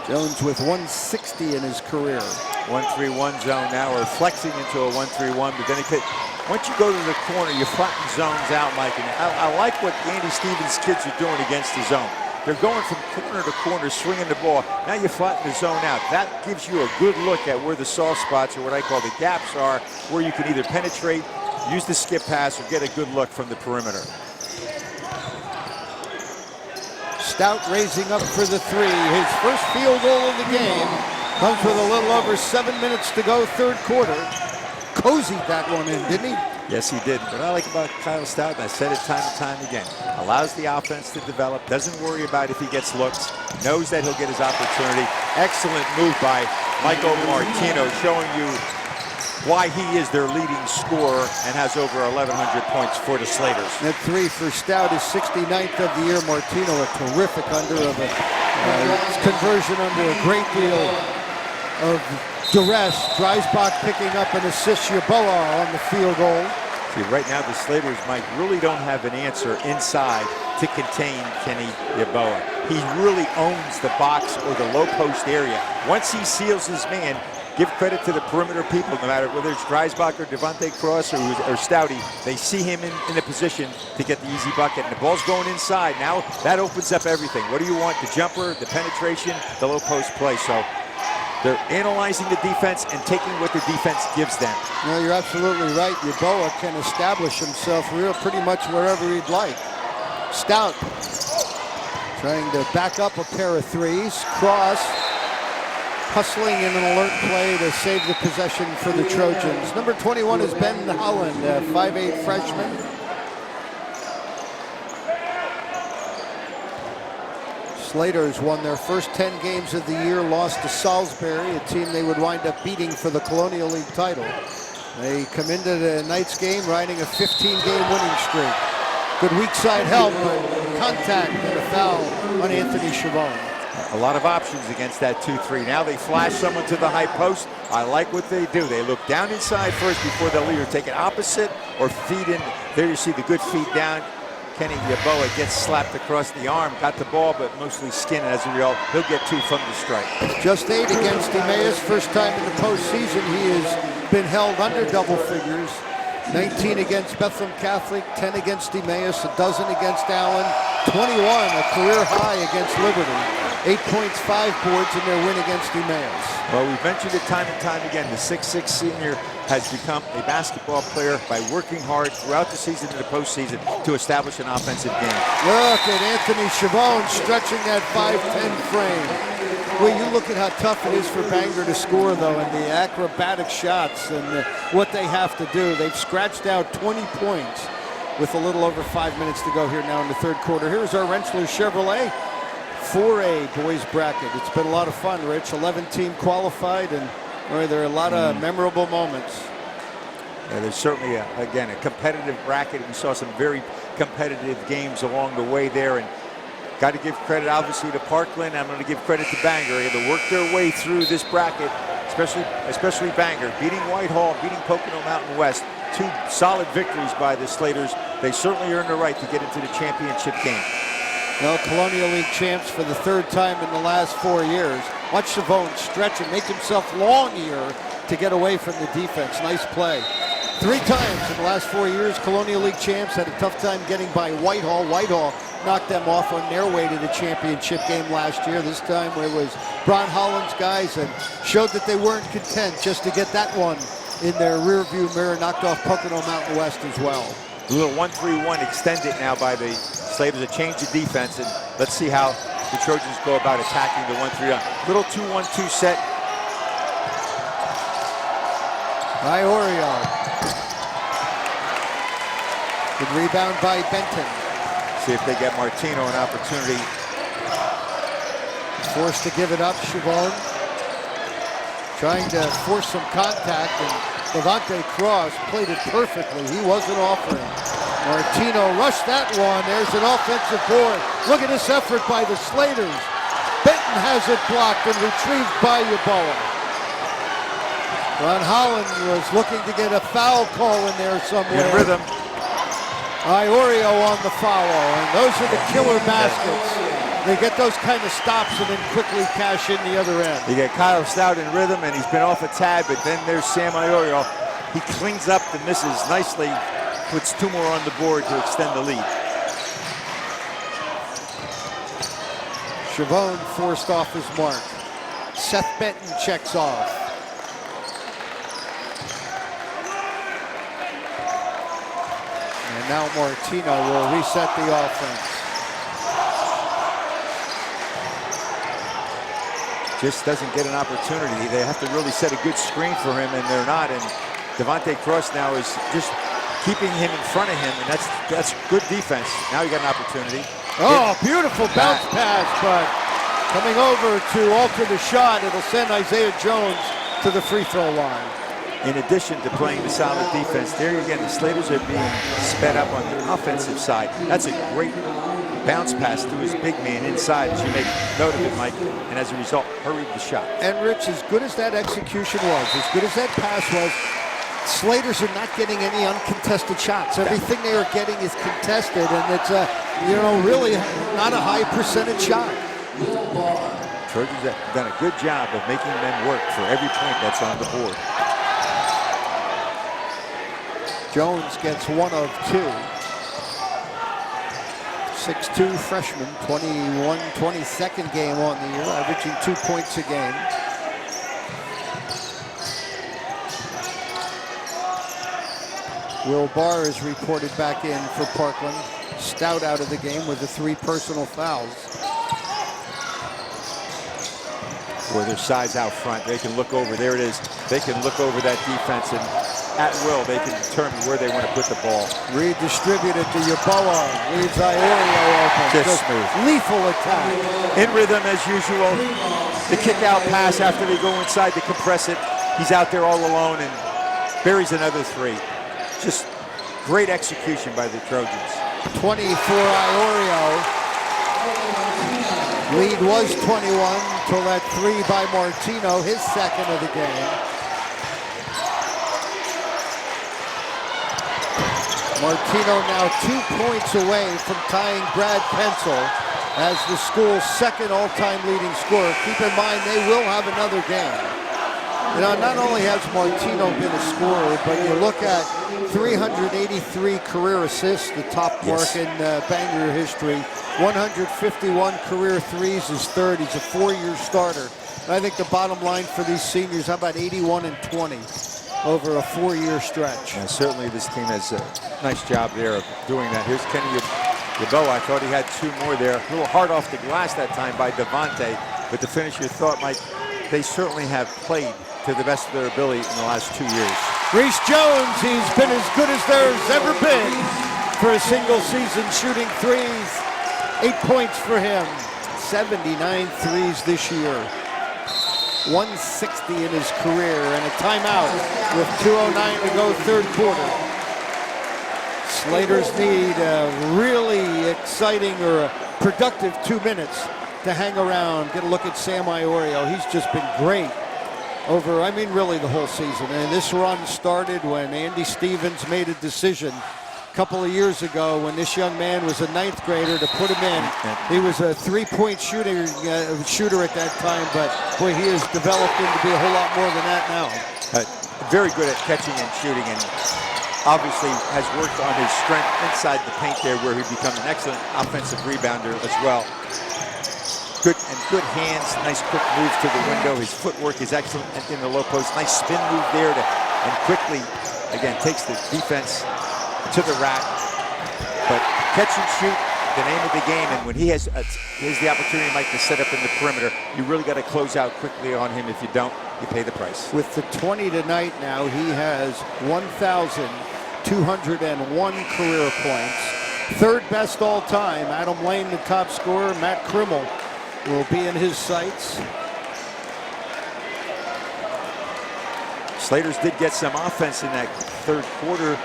Speaker 1: Jones with 160 in his career.
Speaker 2: 1-3-1 zone now, or flexing into a 1-3-1, but then once you go to the corner, you flatten zones out, Mike. And I like what Andy Stevens' kids are doing against the zone. They're going from corner to corner, swinging the ball. Now you flatten the zone out. That gives you a good look at where the soft spots, or what I call the gaps, are, where you can either penetrate, use the skip pass, or get a good look from the perimeter.
Speaker 1: Stout raising up for the 3. His first field goal of the game comes with a little over 7 minutes to go, third quarter. Cozied that one in, didn't he?
Speaker 2: Yes, he did. What I like about Kyle Stout, and I said it time and time again, allows the offense to develop, doesn't worry about if he gets looks, knows that he'll get his opportunity. Excellent move by Michael Martino, showing you why he is their leading scorer and has over 1,100 points for the Slaters.
Speaker 1: That 3 for Stout is 69th of the year. Martino, a terrific conversion under a great deal of duress. Dreisbach picking up an assist. Yeboah on the field goal.
Speaker 2: See, right now the Slaters, Mike, really don't have an answer inside to contain Kenny Yeboah. He really owns the box or the low post area. Once he seals his man, give credit to the perimeter people, no matter whether it's Dreisbach or Devontae Cross or Stouty, they see him in a position to get the easy bucket. And the ball's going inside. Now that opens up everything. What do you want? The jumper, the penetration, the low post play. So they're analyzing the defense and taking what the defense gives them.
Speaker 1: No, you're absolutely right. Yeboah can establish himself pretty much wherever he'd like. Stout trying to back up a pair of threes. Cross hustling in an alert play to save the possession for the Trojans. Number 21 is Ben Holland, a 5'8" freshman. Slaters won their first 10 games of the year, lost to Salisbury, a team they would wind up beating for the Colonial League title. They come into tonight's game riding a 15-game winning streak. Good weak side help, but contact and a foul on Anthony Chavon.
Speaker 2: A lot of options against that 2-3. Now they flash someone to the high post. I like what they do. They look down inside first before they'll either take it opposite or feed in. There you see the good feed down. Kenny Yeboah gets slapped across the arm, got the ball, but mostly skin. As a result, he'll get 2 from the strike.
Speaker 1: Just 8 against Emmaus. First time in the postseason he has been held under double figures. 19 against Bethlehem Catholic, 10 against Emmaus, a dozen against Allen, 21, a career high against Liberty. 8 points, 5 boards in their win against Emmaus.
Speaker 2: Well, we've mentioned it time and time again. The 6'6" senior has become a basketball player by working hard throughout the season and the postseason to establish an offensive game.
Speaker 1: Look at Anthony Chavon stretching that 5'10" frame. Well, you look at how tough it is for Bangor to score, though, and the acrobatic shots and what they have to do. They've scratched out 20 points with a little over 5 minutes to go here now in the third quarter. Here's our Rensselaer Chevrolet 4A boys bracket. It's been a lot of fun, Rich. 11 team qualified, and boy, there are a lot of memorable moments.
Speaker 2: Yeah, there's certainly, again, a competitive bracket. We saw some very competitive games along the way there, and got to give credit, obviously, to Parkland. I'm going to give credit to Bangor. They had to work their way through this bracket, especially Bangor, beating Whitehall, beating Pocono Mountain West. 2 solid victories by the Slaters. They certainly earned the right to get into the championship game.
Speaker 1: Well, Colonial League champs for the 3rd time in the last 4 years. Watch Chavon stretch and make himself long here to get away from the defense. Nice play. 3 times in the last 4 years, Colonial League champs had a tough time getting by Whitehall. Whitehall knocked them off on their way to the championship game last year. This time it was Bron Holland's guys, and showed that they weren't content just to get that one in their rearview mirror. Knocked off Pocono Mountain West as well.
Speaker 2: A little 1-3-1 extended now by the Slaters, a change of defense, and let's see how the Trojans go about attacking the 1-3-1. Little 2-1-2 set.
Speaker 1: Iorio. Good rebound by Benton.
Speaker 2: See if they get Martino an opportunity.
Speaker 1: Forced to give it up, Chavon. Trying to force some contact, and Devontae Cross played it perfectly. He wasn't offering. Martino rushed that one. There's an offensive board. Look at this effort by the Slaters. Benton has it blocked and retrieved by Yeboah. Ron Holland was looking to get a foul call in there somewhere.
Speaker 2: In rhythm.
Speaker 1: Iorio on the follow, and those are the killer baskets. They get those kind of stops and then quickly cash in the other end.
Speaker 2: You get Kyle Stout in rhythm, and he's been off a tad, but then there's Sam Iorio. He cleans up the misses nicely, puts 2 more on the board to extend the lead.
Speaker 1: Chavon forced off his mark. Seth Benton checks off. And now Martino will reset the offense.
Speaker 2: Just doesn't get an opportunity. They have to really set a good screen for him, and they're not. And Devontae Cross now is just keeping him in front of him, and that's good defense. Now you got an opportunity.
Speaker 1: Oh, beautiful bounce pass, but coming over to alter the shot, it'll send Isaiah Jones to the free throw line.
Speaker 2: In addition to playing the solid defense, there again, the Slaters are being sped up on the offensive side. That's a great bounce pass to his big man inside, as you make note of it, Mike, and as a result, hurried the shot.
Speaker 1: And Rich, as good as that execution was, as good as that pass was, Slaters are not getting any uncontested shots. Everything they are getting is contested, and it's really not a high percentage shot.
Speaker 2: Trojans have done a good job of making them work for every point that's on the board.
Speaker 1: Jones gets 1 of 2. 6'2" freshman, 22nd game on the year, averaging 2 points a game. Will Barr is reported back in for Parkland. Stout out of the game with the 3 personal fouls.
Speaker 2: Where their size out front, they can look over. There it is. They can look over that defense, and at will, they can determine where they want to put the ball.
Speaker 1: Redistributed to Yeboah. Leaves Iorio open.
Speaker 2: Just smooth.
Speaker 1: Lethal attack.
Speaker 2: In rhythm as usual. The kick out pass after they go inside to compress it. He's out there all alone and buries another 3. Just great execution by the Trojans.
Speaker 1: 20 for Iorio. Lead was 21 till that 3 by Martino, his second of the game. Martino now 2 points away from tying Brad Pencil as the school's second all-time leading scorer. Keep in mind, they will have another game. Not only has Martino been a scorer, but you look at 383 career assists, the top mark in Bangor history. 151 career threes, his third. He's a 4-year starter. And I think the bottom line for these seniors, how about 81 and 20 over a 4-year stretch?
Speaker 2: Yeah, certainly this team has a nice job there of doing that. Here's Kenny Yeboah. I thought he had 2 more there. A little hard off the glass that time by Devontae. But to finish your thought, Mike, they certainly have played to the best of their ability in the last 2 years.
Speaker 1: Reese Jones, he's been as good as there's ever been for a single season shooting threes. 8 points for him. 79 threes this year. 160 in his career, and a timeout with 2:09 to go, third quarter. Slaters need a really exciting or a productive 2 minutes to hang around, get a look at Sam Iorio. He's just been great over, really the whole season. And this run started when Andy Stevens made a decision a couple of years ago when this young man was a 9th grader to put him in. He was a 3-point shooter at that time, but boy, he has developed into be a whole lot more than that now.
Speaker 2: Very good at catching and shooting, and obviously has worked on his strength inside the paint there, where he'd become an excellent offensive rebounder as well. Good hands, nice quick move to the window. His footwork is excellent in the low post. Nice spin move there and quickly, again, takes the defense to the rack. But catch and shoot, the name of the game. And when he has the opportunity, Mike, to set up in the perimeter, you really got to close out quickly on him. If you don't, you pay the price.
Speaker 1: With the 20 tonight now, he has 1,201 career points. Third best all time. Adam Lane, the top scorer. Matt Krimmel will be in his sights.
Speaker 2: Slaters did get some offense in that third quarter,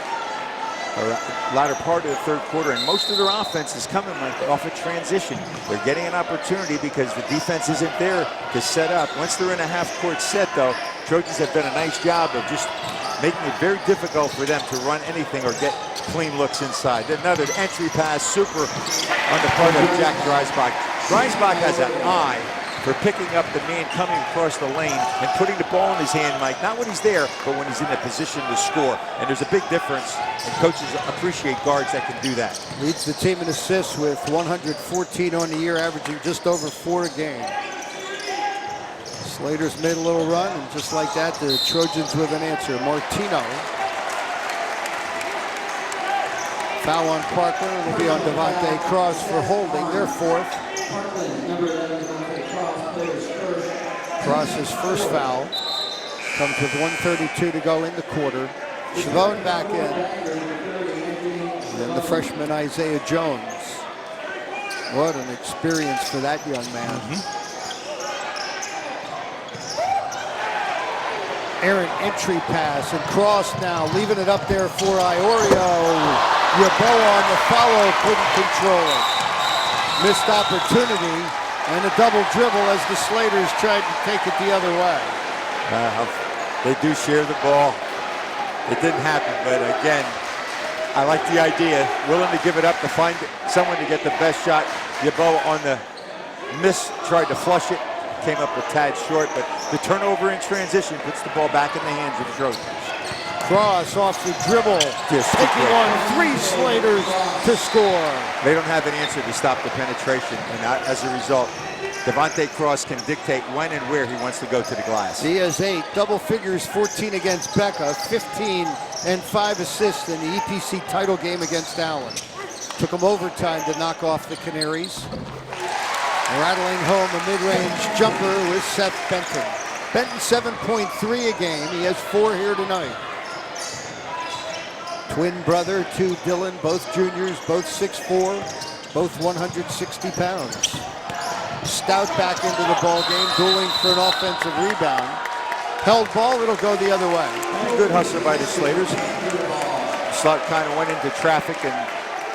Speaker 2: or latter part of the third quarter, and most of their offense is coming off a transition. They're getting an opportunity because the defense isn't there to set up. Once they're in a half-court set, though, Trojans have done a nice job of just making it very difficult for them to run anything or get clean looks inside. Another entry pass, super on the part of Jack Dreisbach. Dreisbach has an eye for picking up the man coming across the lane and putting the ball in his hand, Mike. Not when he's there, but when he's in a position to score. And there's a big difference, and coaches appreciate guards that can do that.
Speaker 1: Leads the team in assists with 114 on the year, averaging just over 4 a game. Slaters made a little run, and just like that, the Trojans with an answer. Martino. Foul on Parkland. It'll be on Devontae Cross for holding, their 4th. Cross's first foul comes with 1:32 to go in the quarter. Chavone back in. And the freshman Isaiah Jones. What an experience for that young man. Errant entry pass and cross now, leaving it up there for Iorio. Yeboah on the follow, couldn't control it. Missed opportunity and a double dribble as the Slaters tried to take it the other way.
Speaker 2: They do share the ball. It didn't happen, but again, I like the idea. Willing to give it up to find someone to get the best shot. Yeboah on the miss, tried to flush it. Came up a tad short, but the turnover in transition puts the ball back in the hands of the Trojans.
Speaker 1: Cross off the dribble, taking on 3 Slaters to score.
Speaker 2: They don't have an answer to stop the penetration, and as a result, Devontae Cross can dictate when and where he wants to go to the glass.
Speaker 1: He has 8 double figures, 14 against Becca, 15 and 5 assists in the EPC title game against Allen. Took him overtime to knock off the Canaries. Rattling home a mid-range jumper with Seth Benton. Benton 7.3 a game. He has 4 here tonight. Twin brother to Dylan, both juniors, both 6'4", both 160 pounds. Stout back into the ball game, dueling for an offensive rebound. Held ball, it'll go the other way.
Speaker 2: Good hustle by the Slaters. Slut kind of went into traffic and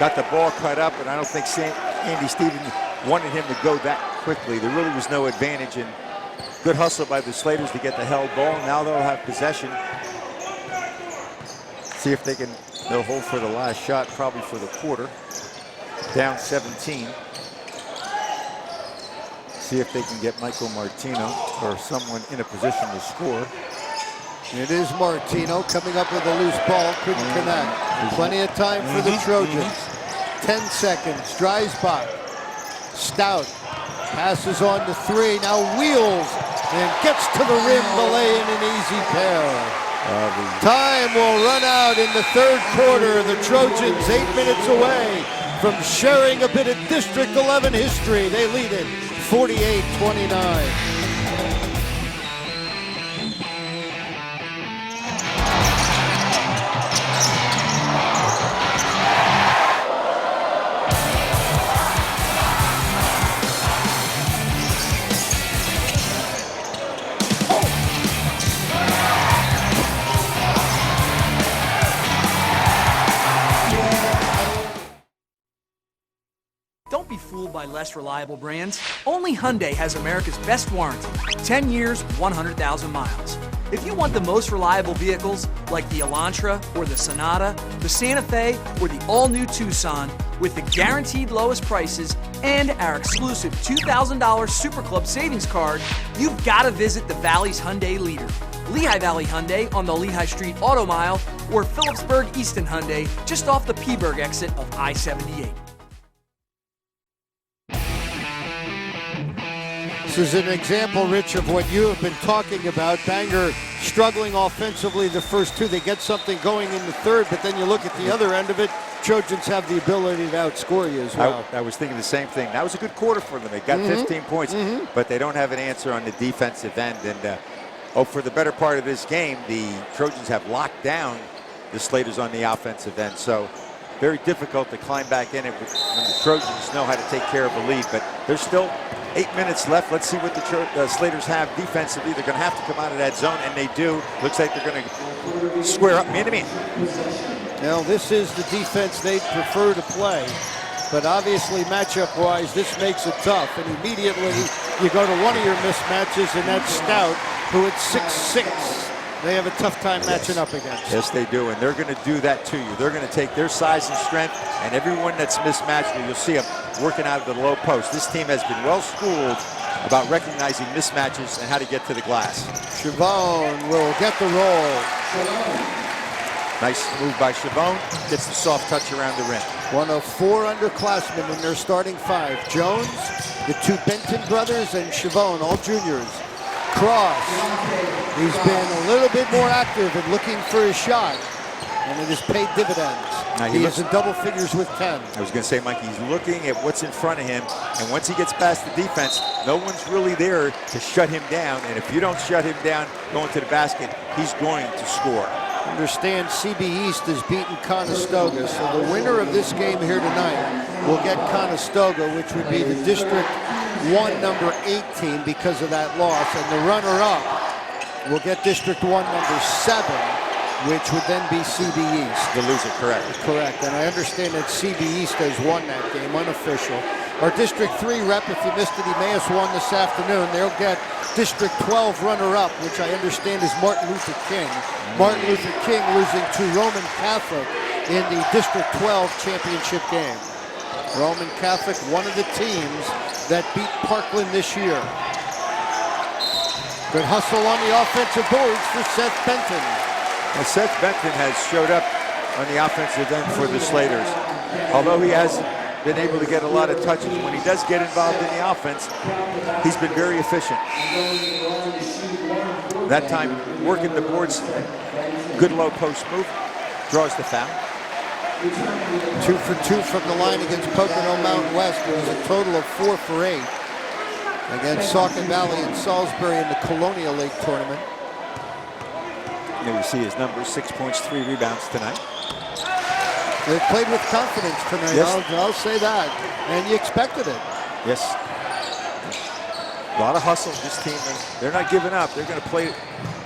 Speaker 2: got the ball cut up, and I don't think Andy Stevens wanted him to go that quickly. There really was no advantage, and good hustle by the Slaters to get the held ball. Now they'll have possession. See if they'll hold for the last shot, probably for the quarter. Down 17. See if they can get Michael Martino or someone in a position to score.
Speaker 1: It is Martino coming up with a loose ball, couldn't connect. Plenty of time for the Trojans. 10 seconds, Dreisbach. Stout passes on to 3, now wheels and gets to the rim to lay in an easy pair. Time will run out in the 3rd quarter. The Trojans 8 minutes away from sharing a bit of District 11 history. They lead it 48-29.
Speaker 5: Don't be fooled by less reliable brands. Only Hyundai has America's best warranty. 10 years, 100,000 miles. If you want the most reliable vehicles, like the Elantra or the Sonata, the Santa Fe, or the all-new Tucson, with the guaranteed lowest prices and our exclusive $2,000 Super Club savings card, you've got to visit the Valley's Hyundai leader. Lehigh Valley Hyundai on the Lehigh Street Auto Mile, or Phillipsburg Easton Hyundai just off the Peaburg exit of I-78.
Speaker 1: This is an example, Rich, of what you have been talking about. Bangor struggling offensively the first 2. They get something going in the 3rd, but then you look at the other end of it, Trojans have the ability to outscore you as well.
Speaker 2: I was thinking the same thing. That was a good quarter for them. They got 15 points, but they don't have an answer on the defensive end. And for the better part of this game, the Trojans have locked down the Slaters on the offensive end. So very difficult to climb back in it when the Trojans know how to take care of a lead. But there's still 8 minutes left. Let's see what the Slaters have defensively. They're going to have to come out of that zone, and they do. Looks like they're going to square up man-to-man.
Speaker 1: Now, this is the defense they'd prefer to play, but obviously matchup-wise, this makes it tough. And immediately, you go to one of your mismatches, and that's Stout, who at 6'6", they have a tough time matching up against.
Speaker 2: Yes, they do, and they're going to do that to you. They're going to take their size and strength, and everyone that's mismatched, you'll see them working out of the low post. This team has been well schooled about recognizing mismatches and how to get to the glass.
Speaker 1: Chavone will get the roll.
Speaker 2: Nice move by Chavone. Gets the soft touch around the rim.
Speaker 1: One of 4 underclassmen in their starting 5. Jones, the 2 Benton brothers, and Chavone, all juniors. Cross. He's been a little bit more active and looking for his shot, and it has paid dividends. Now he is in double figures with 10.
Speaker 2: I was going to say, Mike, he's looking at what's in front of him, and once he gets past the defense, no one's really there to shut him down, and if you don't shut him down going to the basket, he's going to score.
Speaker 1: Understand CB East has beaten Conestoga, so the winner of this game here tonight will get Conestoga, which would be the District 1 number 18 because of that loss, and the runner-up will get District 1 number 7, which would then be CB East.
Speaker 2: The loser, correct.
Speaker 1: Correct, and I understand that CB East has won that game, unofficial. Our District 3 rep, if you missed it, he may have won this afternoon. They'll get District 12 runner-up, which I understand is Martin Luther King. Martin Luther King losing to Roman Catholic in the District 12 championship game. Roman Catholic, one of the teams that beat Parkland this year. Good hustle on the offensive boards for Seth Benton.
Speaker 2: Well, Seth Benton has showed up on the offensive end for the Slaters. Although he hasn't been able to get a lot of touches, when he does get involved in the offense, he's been very efficient. That time, working the boards, good low post move, draws the foul.
Speaker 1: 2 for 2 from the line against Pocono Mountain West. It was a total of 4 for 8 against Saucon Valley and Salisbury in the Colonial League tournament.
Speaker 2: There you see his numbers, 6 points, 3 rebounds tonight.
Speaker 1: They played with confidence tonight, yes. I'll say that. And you expected it.
Speaker 2: Yes. A lot of hustle, this team. They're not giving up. They're going to play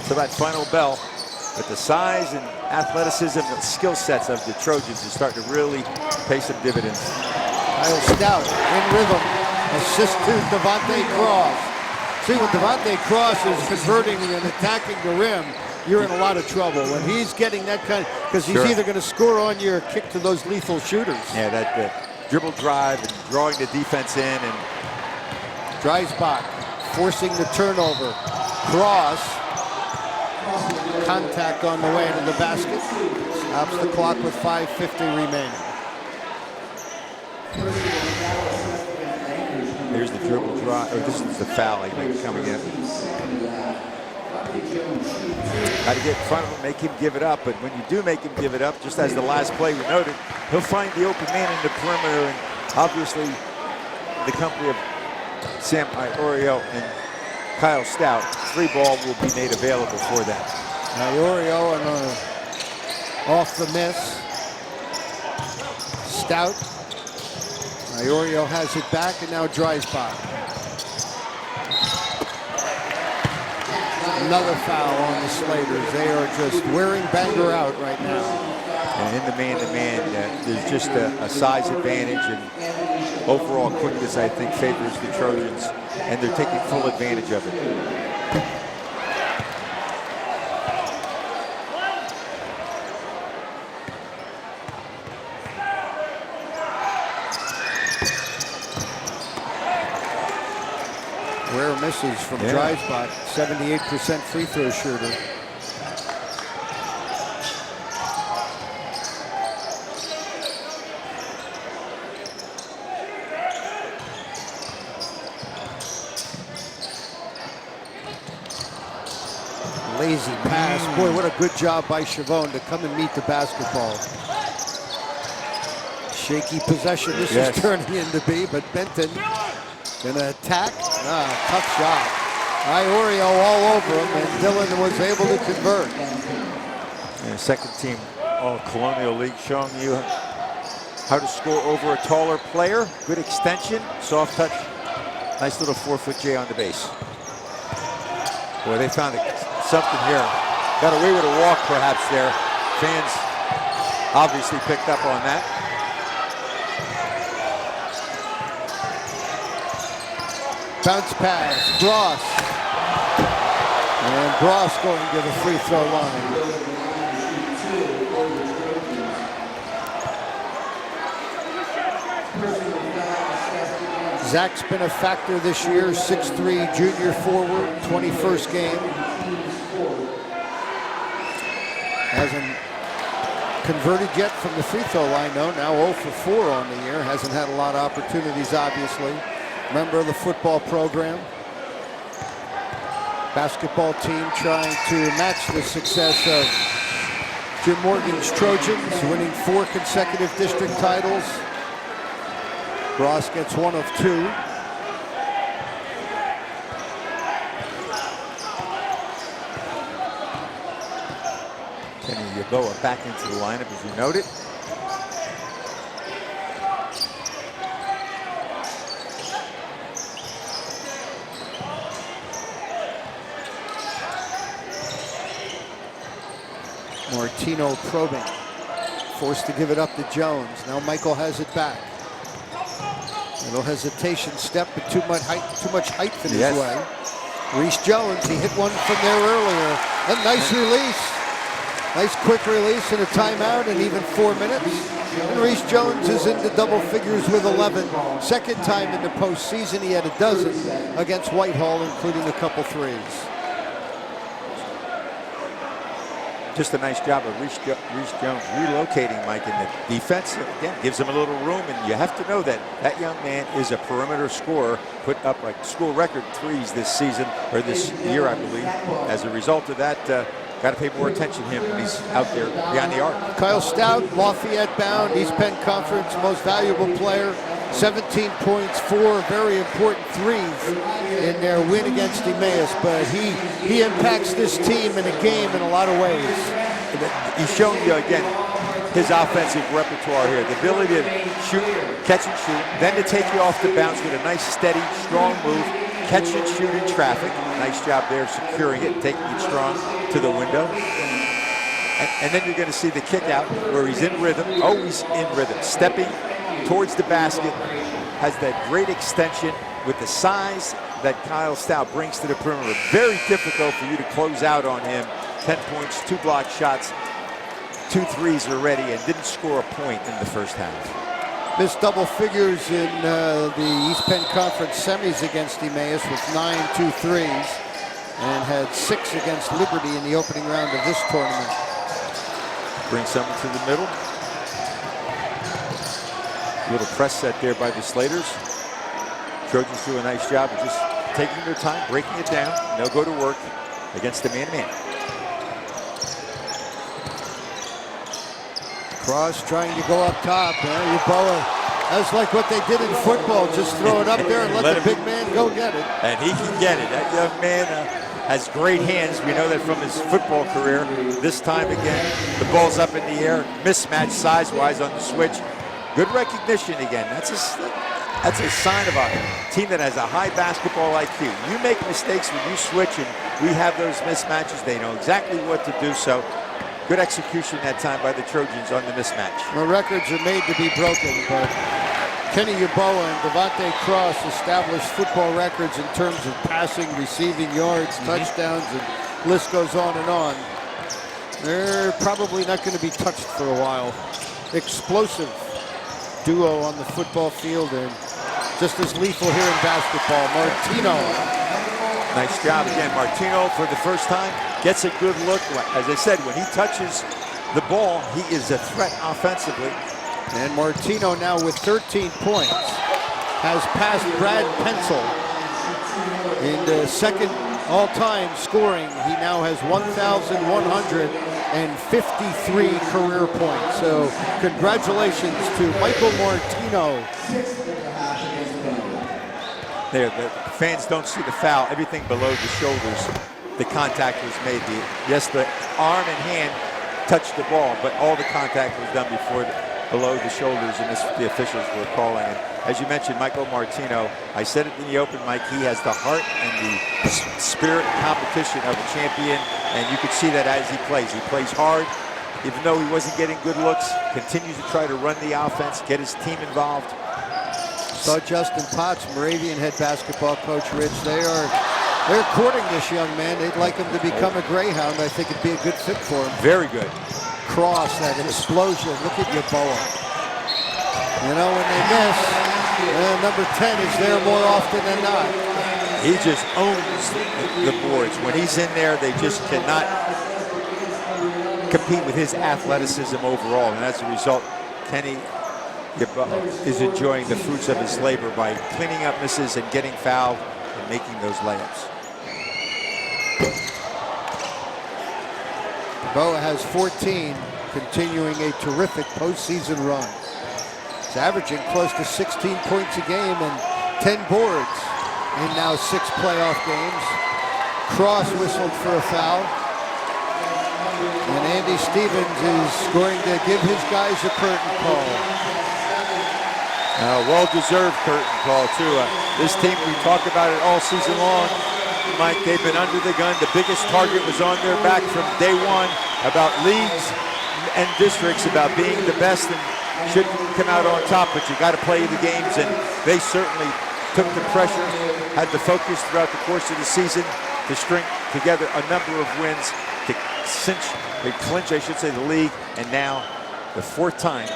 Speaker 2: to that final bell. But the size and athleticism and skill sets of the Trojans is starting to really pay some dividends.
Speaker 1: Kyle Stout in rhythm. Assist to Devontae Cross. See, when Devontae Cross is converting and attacking the rim, you're in a lot of trouble. When he's getting that kind of, because he's either going to score on you or kick to those lethal shooters.
Speaker 2: Yeah, that dribble drive and drawing the defense in. And
Speaker 1: Dreisbach forcing the turnover. Cross. Contact on the way to the basket. Stops the clock with 5:50 remaining.
Speaker 2: Here's the dribble drive. Oh, this is the foul, I think, coming in. Got to get in front of him, make him give it up. But when you do make him give it up, just as the last play we noted, he'll find the open man in the perimeter. And obviously, the company of Sam Iorio and Kyle Stout, 3 ball will be made available for them.
Speaker 1: Iorio and off the miss. Stout. Iorio has it back, and now Dreisbach. Another foul on the Slaters. They are just wearing Bangor out right now.
Speaker 2: And in the man-to-man, there's just a size advantage, and overall quickness, I think, favors the Trojans, and they're taking full advantage of it.
Speaker 1: Rare misses from Dreisbach, 78% free throw shooter. Lazy pass. Boy, what a good job by Chavone to come and meet the basketball. Shaky possession this is turning into be, but Benton gonna attack. Tough shot. Iorio all over him, and Dillon was able to convert.
Speaker 2: And second team All-Colonial League showing you how to score over a taller player. Good extension, soft touch. Nice little 4-foot J on the base. Boy, they found something here. Got away with a walk perhaps there. Fans obviously picked up on that.
Speaker 1: Bounce pass, Bross. And Bross going to the free throw line. Zach's been a factor this year, 6'3" junior forward, 21st game. Hasn't converted yet from the free throw line, though. Now 0 for 4 on the year. Hasn't had a lot of opportunities, obviously. Member of the football program. Basketball team trying to match the success of Jim Morgan's Trojans, winning 4 consecutive district titles. Ross gets 1 of 2.
Speaker 2: Kenny Yeboah back into the lineup, as you noted.
Speaker 1: Martino probing, forced to give it up to Jones. Now Michael has it back. Little hesitation step, but too much height in his way. Reese Jones, he hit one from there earlier. A nice release. Nice quick release and a timeout in even 4 minutes. And Reese Jones is into double figures with 11. Second time in the postseason. He had a dozen against Whitehall, including a couple threes.
Speaker 2: Just a nice job of Reese Jones relocating Mike, and the defense, again, gives him a little room, and you have to know that that young man is a perimeter scorer, put up like school record threes this season, or this year, I believe. As a result of that, got to pay more attention to him when he's out there beyond the arc.
Speaker 1: Kyle Stout, Lafayette bound, East Penn Conference most valuable player. 17 points, 4 very important threes in their win against Emmaus, but he impacts this team in a game in a lot of ways.
Speaker 2: He's shown you again his offensive repertoire here, the ability to shoot, catch and shoot, then to take you off the bounce with a nice, steady, strong move, catch and shoot in traffic. Nice job there securing it, taking it strong to the window. And then you're going to see the kick out where he's in rhythm, always in rhythm, stepping towards the basket, has that great extension with the size that Kyle Stout brings to the perimeter. Very difficult for you to close out on him. 10 points, 2 block shots, 2 threes already, and didn't score a point in the first half.
Speaker 1: Missed double figures in the East Penn Conference semis against Emmaus with 9 2 threes, and had 6 against Liberty in the opening round of this tournament.
Speaker 2: Bring something to the middle. Little press set there by the Slaters. Trojans do a nice job of just taking their time, breaking it down. And they'll go to work against the man-to-man.
Speaker 1: Cross trying to go up top. Yeboah, that's like what they did in football. Just throw it up there and let the big man go get it.
Speaker 2: And he can get it. That young man has great hands. We know that from his football career. This time again, the ball's up in the air. Mismatch size-wise on the switch. Good recognition again. That's a sign of a team that has a high basketball IQ. You make mistakes when you switch, and we have those mismatches. They know exactly what to do. So good execution that time by the Trojans on the mismatch.
Speaker 1: The records are made to be broken, but Kenny Yeboah and Devontae Cross established football records in terms of passing, receiving yards, touchdowns, and list goes on and on. They're probably not going to be touched for a while. Explosive duo on the football field, and just as lethal here in basketball. Martino.
Speaker 2: Nice job again. Martino, for the first time, gets a good look. As I said, when he touches the ball, he is a threat offensively.
Speaker 1: And Martino now with 13 points has passed Brad Pencil in the second all-time scoring. He now has 1,153 career points. So congratulations to Michael Martino.
Speaker 2: There, the fans don't see the foul. Everything below the shoulders, the contact was made. Yes, the arm and hand touched the ball, but all the contact was done below the shoulders, and this the officials were calling it. As you mentioned, Michael Martino, I said it in the open, Mike, he has the heart and the spirit and competition of a champion, and you can see that as he plays. He plays hard, even though he wasn't getting good looks, continues to try to run the offense, get his team involved.
Speaker 1: Saw Justin Potts, Moravian head basketball coach, Rich. They're courting this young man. They'd like him to become a Greyhound. I think it'd be a good fit for him.
Speaker 2: Very good.
Speaker 1: Cross, that explosion. Look at Yeboah. You know, when they miss, number 10 is there more often than not.
Speaker 2: He just owns the boards. When he's in there, they just cannot compete with his athleticism overall. And as a result, Kenny Yeboah is enjoying the fruits of his labor by cleaning up misses and getting fouled and making those layups.
Speaker 1: Yeboah has 14, continuing a terrific postseason run. He's averaging close to 16 points a game and 10 boards in now 6 playoff games. Cross whistled for a foul. And Andy Stevens is going to give his guys a curtain call.
Speaker 2: Well-deserved curtain call, too. This team, we talked about it all season long. Mike, they've been under the gun. The biggest target was on their back from day one about leagues and districts, about being the best and should come out on top, but you got to play the games, and they certainly took the pressure, had the focus throughout the course of the season to string together a number of wins to clinch, I should say, the league, and now the 4th time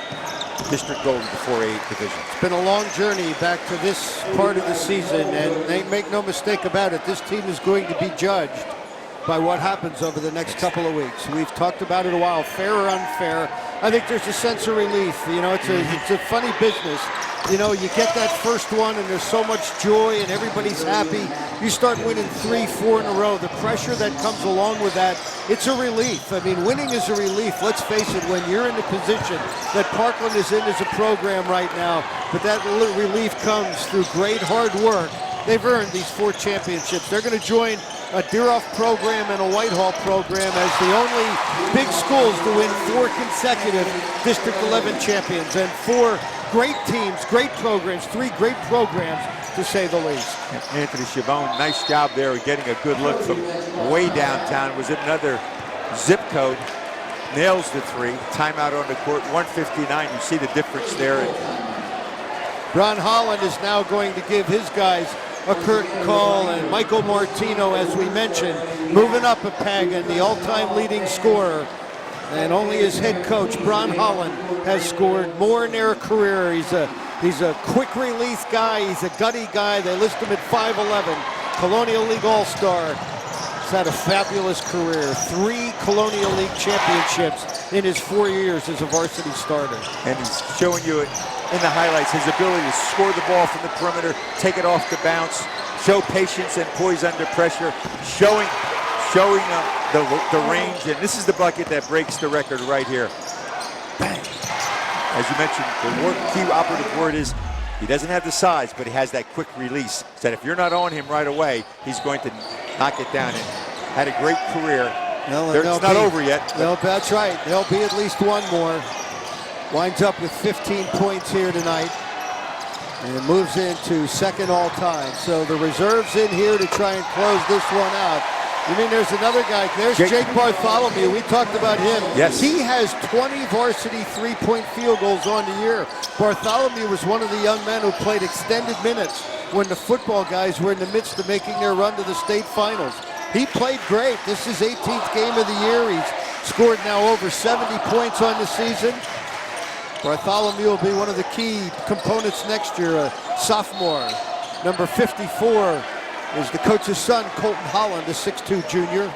Speaker 2: district gold in the 4A division.
Speaker 1: It's been a long journey back to this part of the season, and they make no mistake about it. This team is going to be judged by what happens over the next couple of weeks. We've talked about it a while, fair or unfair. I think there's a sense of relief. You know, it's a funny business. You know, you get that first one and there's so much joy and everybody's happy. You start winning 3, 4 in a row. The pressure that comes along with that, it's a relief. I mean, winning is a relief. Let's face it, when you're in the position that Parkland is in as a program right now, but that relief comes through great hard work. They've earned these 4 championships. They're going to join a Deeroff program and a Whitehall program as the only big schools to win 4 consecutive District 11 champions, and 4 great teams, great programs, 3 great programs to say the least.
Speaker 2: Anthony Chabon, nice job there of getting a good look from way downtown. Was it another zip code? Nails the 3. Timeout on the court, 1:59. You see the difference there.
Speaker 1: Ron Holland is now going to give his guys a curtain call, and Michael Martino, as we mentioned, moving up a peg and the all-time leading scorer. And only his head coach, Ron Holland, has scored more in their career. He's a quick release guy. He's a gutty guy. They list him at 5'11", Colonial League All-Star. He's had a fabulous career. 3 Colonial League championships in his 4 years as a varsity starter.
Speaker 2: And he's showing you it in the highlights, his ability to score the ball from the perimeter, take it off the bounce, show patience and poise under pressure, showing the range, and this is the bucket that breaks the record right here. Bang. As you mentioned, the key operative word is he doesn't have the size, but he has that quick release. So that if you're not on him right away, he's going to knock it down. And had a great career. It's not over yet.
Speaker 1: No, that's right. There'll be at least one more. Winds up with 15 points here tonight, and moves into 2nd all-time. So the reserves in here to try and close this one out. You mean there's another guy? There's Jake Bartholomew. We talked about him.
Speaker 2: Yes.
Speaker 1: He has 20 varsity 3-point field goals on the year. Bartholomew was one of the young men who played extended minutes when the football guys were in the midst of making their run to the state finals. He played great. This is 18th game of the year. He's scored now over 70 points on the season. Bartholomew will be one of the key components next year, a sophomore. Number 54 is the coach's son, Colton Holland, a 6'2 junior.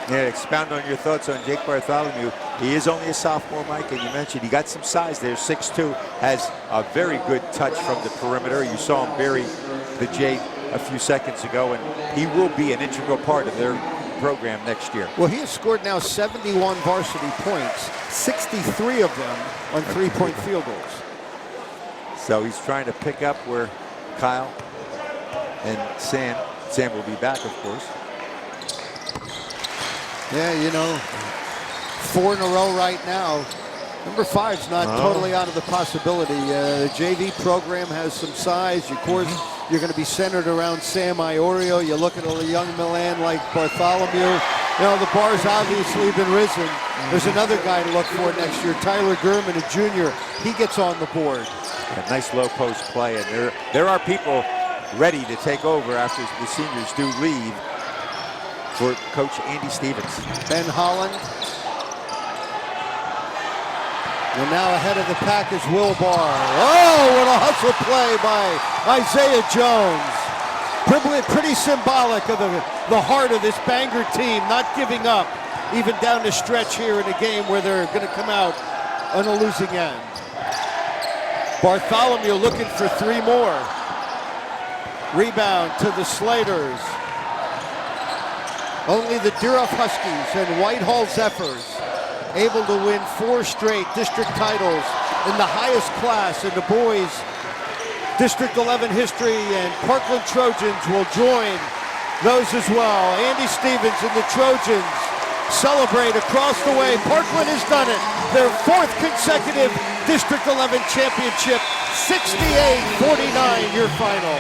Speaker 2: Yeah, expound on your thoughts on Jake Bartholomew. He is only a sophomore, Mike, and you mentioned he got some size there. 6'2", has a very good touch from the perimeter. You saw him bury the J a few seconds ago, and he will be an integral part of their program next year.
Speaker 1: Well, he has scored now 71 varsity points, 63 of them on 3-point field goals.
Speaker 2: So he's trying to pick up where Kyle and Sam will be back, of course.
Speaker 1: Yeah, you know, 4 in a row right now. Number 5's not totally out of the possibility. The JV program has some size. Of course, you're going to be centered around Sam Iorio. You look at a young man like Bartholomew. You know, the bar's obviously been risen. There's another guy to look for next year, Tyler Gurman, a junior. He gets on the board.
Speaker 2: A nice low post play, and there are people ready to take over after the seniors do leave for Coach Andy Stevens.
Speaker 1: Ben Holland. And now ahead of the pack is Will Barr. Oh, what a hustle play by Isaiah Jones. Pretty symbolic of the heart of this Bangor team, not giving up, even down the stretch here in a game where they're going to come out on a losing end. Bartholomew looking for 3 more. Rebound to the Slaters. Only the Deeroff Huskies and Whitehall Zephyrs able to win 4 straight district titles in the highest class in the boys' District 11 history, and Parkland Trojans will join those as well. Andy Stevens and the Trojans celebrate across the way. Parkland has done it. Their 4th consecutive District 11 championship. 68-49 your final.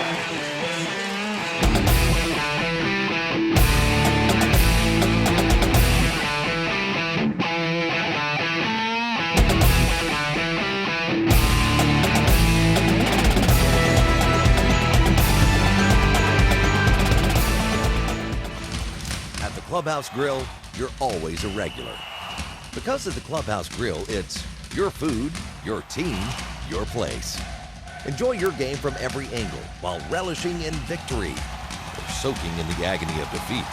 Speaker 3: At the Clubhouse Grill, you're always a regular. Because at the Clubhouse Grill, it's your food, your team, your place. Enjoy your game from every angle while relishing in victory or soaking in the agony of defeat.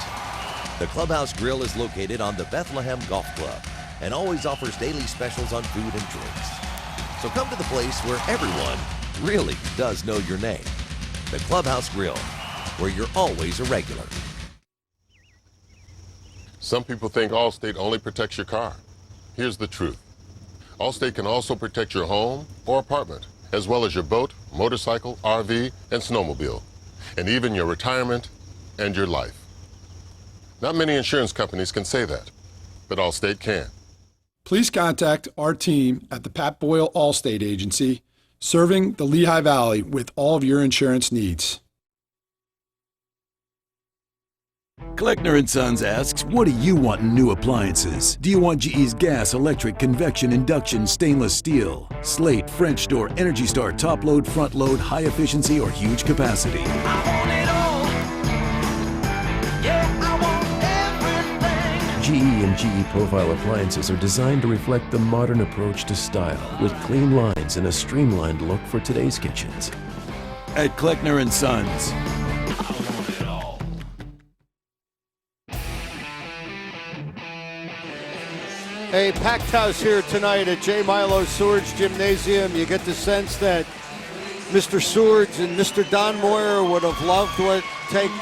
Speaker 3: The Clubhouse Grill is located on the Bethlehem Golf Club and always offers daily specials on food and drinks. So come to the place where everyone really does know your name. The Clubhouse Grill, where you're always a regular.
Speaker 6: Some people think Allstate only protects your car. Here's the truth. Allstate can also protect your home or apartment, as well as your boat, motorcycle, RV, and snowmobile, and even your retirement and your life. Not many insurance companies can say that, but Allstate can.
Speaker 7: Please contact our team at the Pat Boyle Allstate Agency, serving the Lehigh Valley with all of your insurance needs.
Speaker 8: Kleckner & Sons asks, what do you want in new appliances? Do you want GE's gas, electric, convection, induction, stainless steel, Slate, French door, Energy Star, top load, front load, high efficiency, or huge capacity? GE and GE Profile appliances are designed to reflect the modern approach to style, with clean lines and a streamlined look for today's kitchens. At Kleckner & Sons.
Speaker 1: A packed house here tonight at J. Milo Seward's Gymnasium. You get the sense that Mr. Seward's and Mr. Don Moyer would have loved what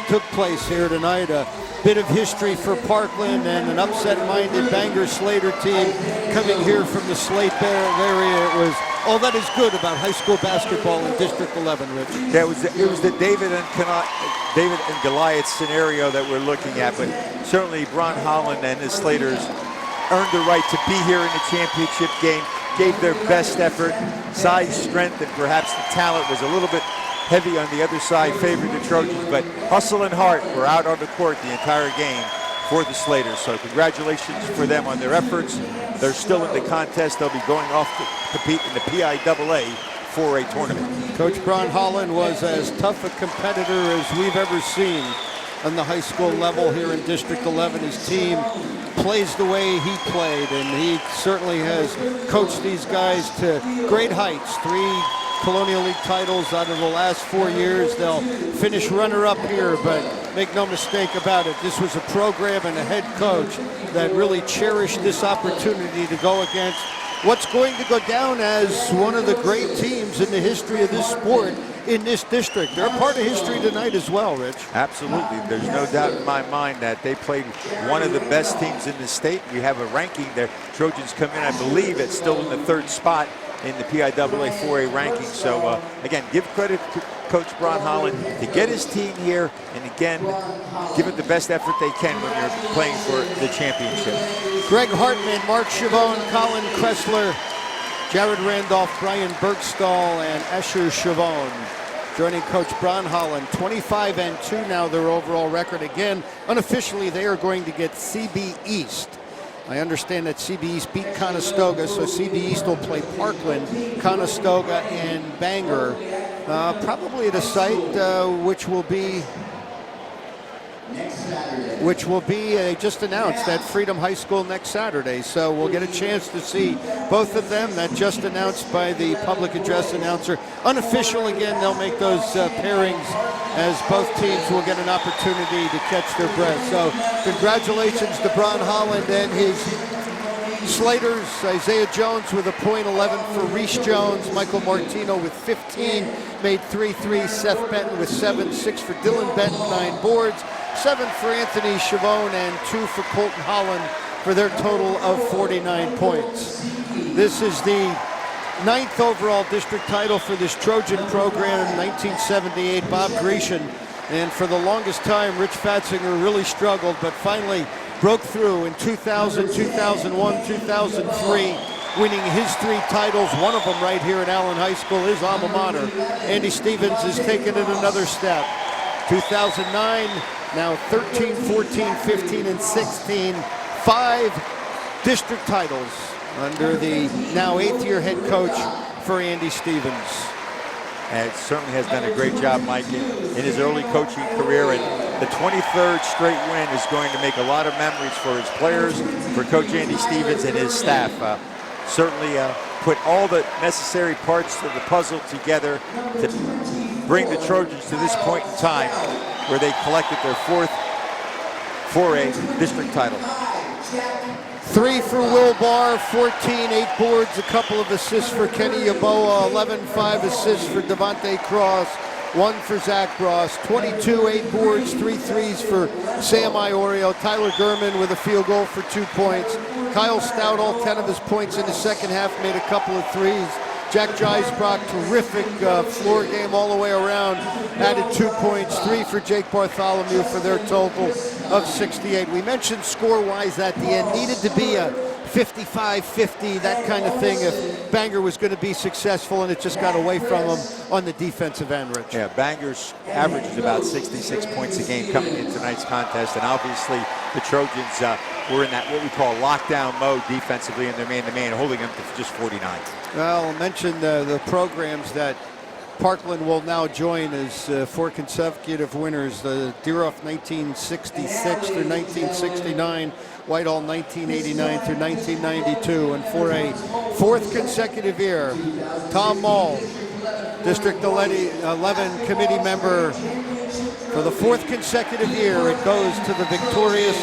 Speaker 1: took place here tonight. A bit of history for Parkland and an upset-minded Bangor Slater team coming here from the Slate area. It was all that is good about high school basketball in District 11, Rich.
Speaker 2: Yeah, it was the David and Goliath scenario that we're looking at, but certainly Bron Holland and his Slaters earned the right to be here in the championship game, gave their best effort. Size, strength, and perhaps the talent was a little bit heavy on the other side, favored the Trojans, but hustle and heart were out on the court the entire game for the Slaters. So congratulations for them on their efforts. They're still in the contest. They'll be going off to compete in the PIAA 4A tournament.
Speaker 1: Coach Bron Holland was as tough a competitor as we've ever seen on the high school level here in District 11. His team plays the way he played, and he certainly has coached these guys to great heights. 3 Colonial League titles out of the last 4 years. They'll finish runner-up here, but make no mistake about it, this was a program and a head coach that really cherished this opportunity to go against what's going to go down as one of the great teams in the history of this sport in this district. They're part of history tonight as well, Rich.
Speaker 2: Absolutely. There's no doubt in my mind that they played one of the best teams in the state. We have a ranking there. Trojans come in, I believe, it's still in the 3rd spot in the PIAA 4A ranking. So, again, give credit to Coach Bron Holland to get his team here, and again, give it the best effort they can when you're playing for the championship. Greg Hartman, Mark Chavone, Colin Kressler, Jared Randolph, Brian Bergstall, and Asher Chavone joining Coach Bron Holland. 25-2 now their overall record. Again, unofficially, they are going to get CB East. I understand that CB East beat Conestoga, so CB East will play Parkland, Conestoga, and Bangor, probably at a site which will be just announced at Freedom High School next Saturday. So we'll get a chance to see both of them. That just announced by the public address announcer. Unofficial, again, they'll make those pairings as both teams will get an opportunity to catch their breath. So congratulations to Bron Holland and his Slaters. Isaiah Jones with a point, 11 for Reese Jones. Michael Martino with 15, made 3 threes. Seth Benton with 7, 6 for Dylan Benton, 9 boards, 7 for Anthony Chavone, and 2 for Colton Holland for their total of 49 points. This is the 9th overall district title for this Trojan program in 1978. Bob Grecian, and for the longest time, Rich Fatzinger really struggled, but finally
Speaker 1: broke through in 2000, 2001, 2003, winning his 3 titles, one of them right here at Allen High School, his alma mater. Andy Stevens has taken it another step. 2009, now 13, 14, 15, and 16, 5 district titles under the now 8th-year head coach for Andy Stevens.
Speaker 2: And certainly has done a great job, Mike, in his early coaching career. And the 23rd straight win is going to make a lot of memories for his players, for Coach Andy Stevens and his staff. Certainly put all the necessary parts of the puzzle together to bring the Trojans to this point in time where they collected their 4th 4A district title.
Speaker 1: 3 for Will Barr, 14, 8 boards, a couple of assists for Kenny Yaboa, 11, 5 assists for Devontae Cross, 1 for Zach Ross, 22, 8 boards, 3 threes for Sam Iorio, Tyler Gurman with a field goal for 2 points, Kyle Stout, all 10 of his points in the second half, made a couple of threes. Jack Geisbrock, terrific floor game all the way around, added 2 points, 3 for Jake Bartholomew for their total of 68. We mentioned score-wise at the end, needed to be a 55-50, that kind of thing, if Bangor was going to be successful, and it just got away from them on the defensive end, Rich.
Speaker 2: Yeah, Bangor's average is about 66 points a game coming into tonight's contest, and obviously the Trojans were in that what we call lockdown mode defensively in their man-to-man, holding them to just 49.
Speaker 1: Well, I'll mention the programs that Parkland will now join as 4 consecutive winners. Deeroff 1966 through 1969, Whitehall 1989 through 1992. And for a 4th consecutive year, Tom Mall, District 11 committee member, for the 4th consecutive year, it goes to the victorious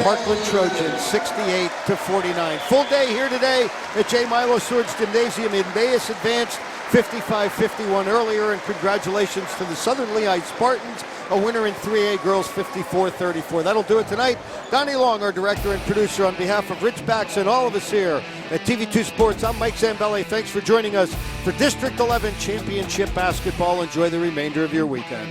Speaker 1: Parkland Trojans, 68-49. Full day here today at J. Milo Swords Gymnasium in Emmaus, advanced 55-51 earlier, and congratulations to the Southern Lehigh Spartans, a winner in 3A girls 54-34. That'll do it tonight. Donnie Long, our director and producer, on behalf of Rich Bax and all of us here at TV2 Sports, I'm Mike Zambelli. Thanks for joining us for District 11 Championship Basketball. Enjoy the remainder of your weekend.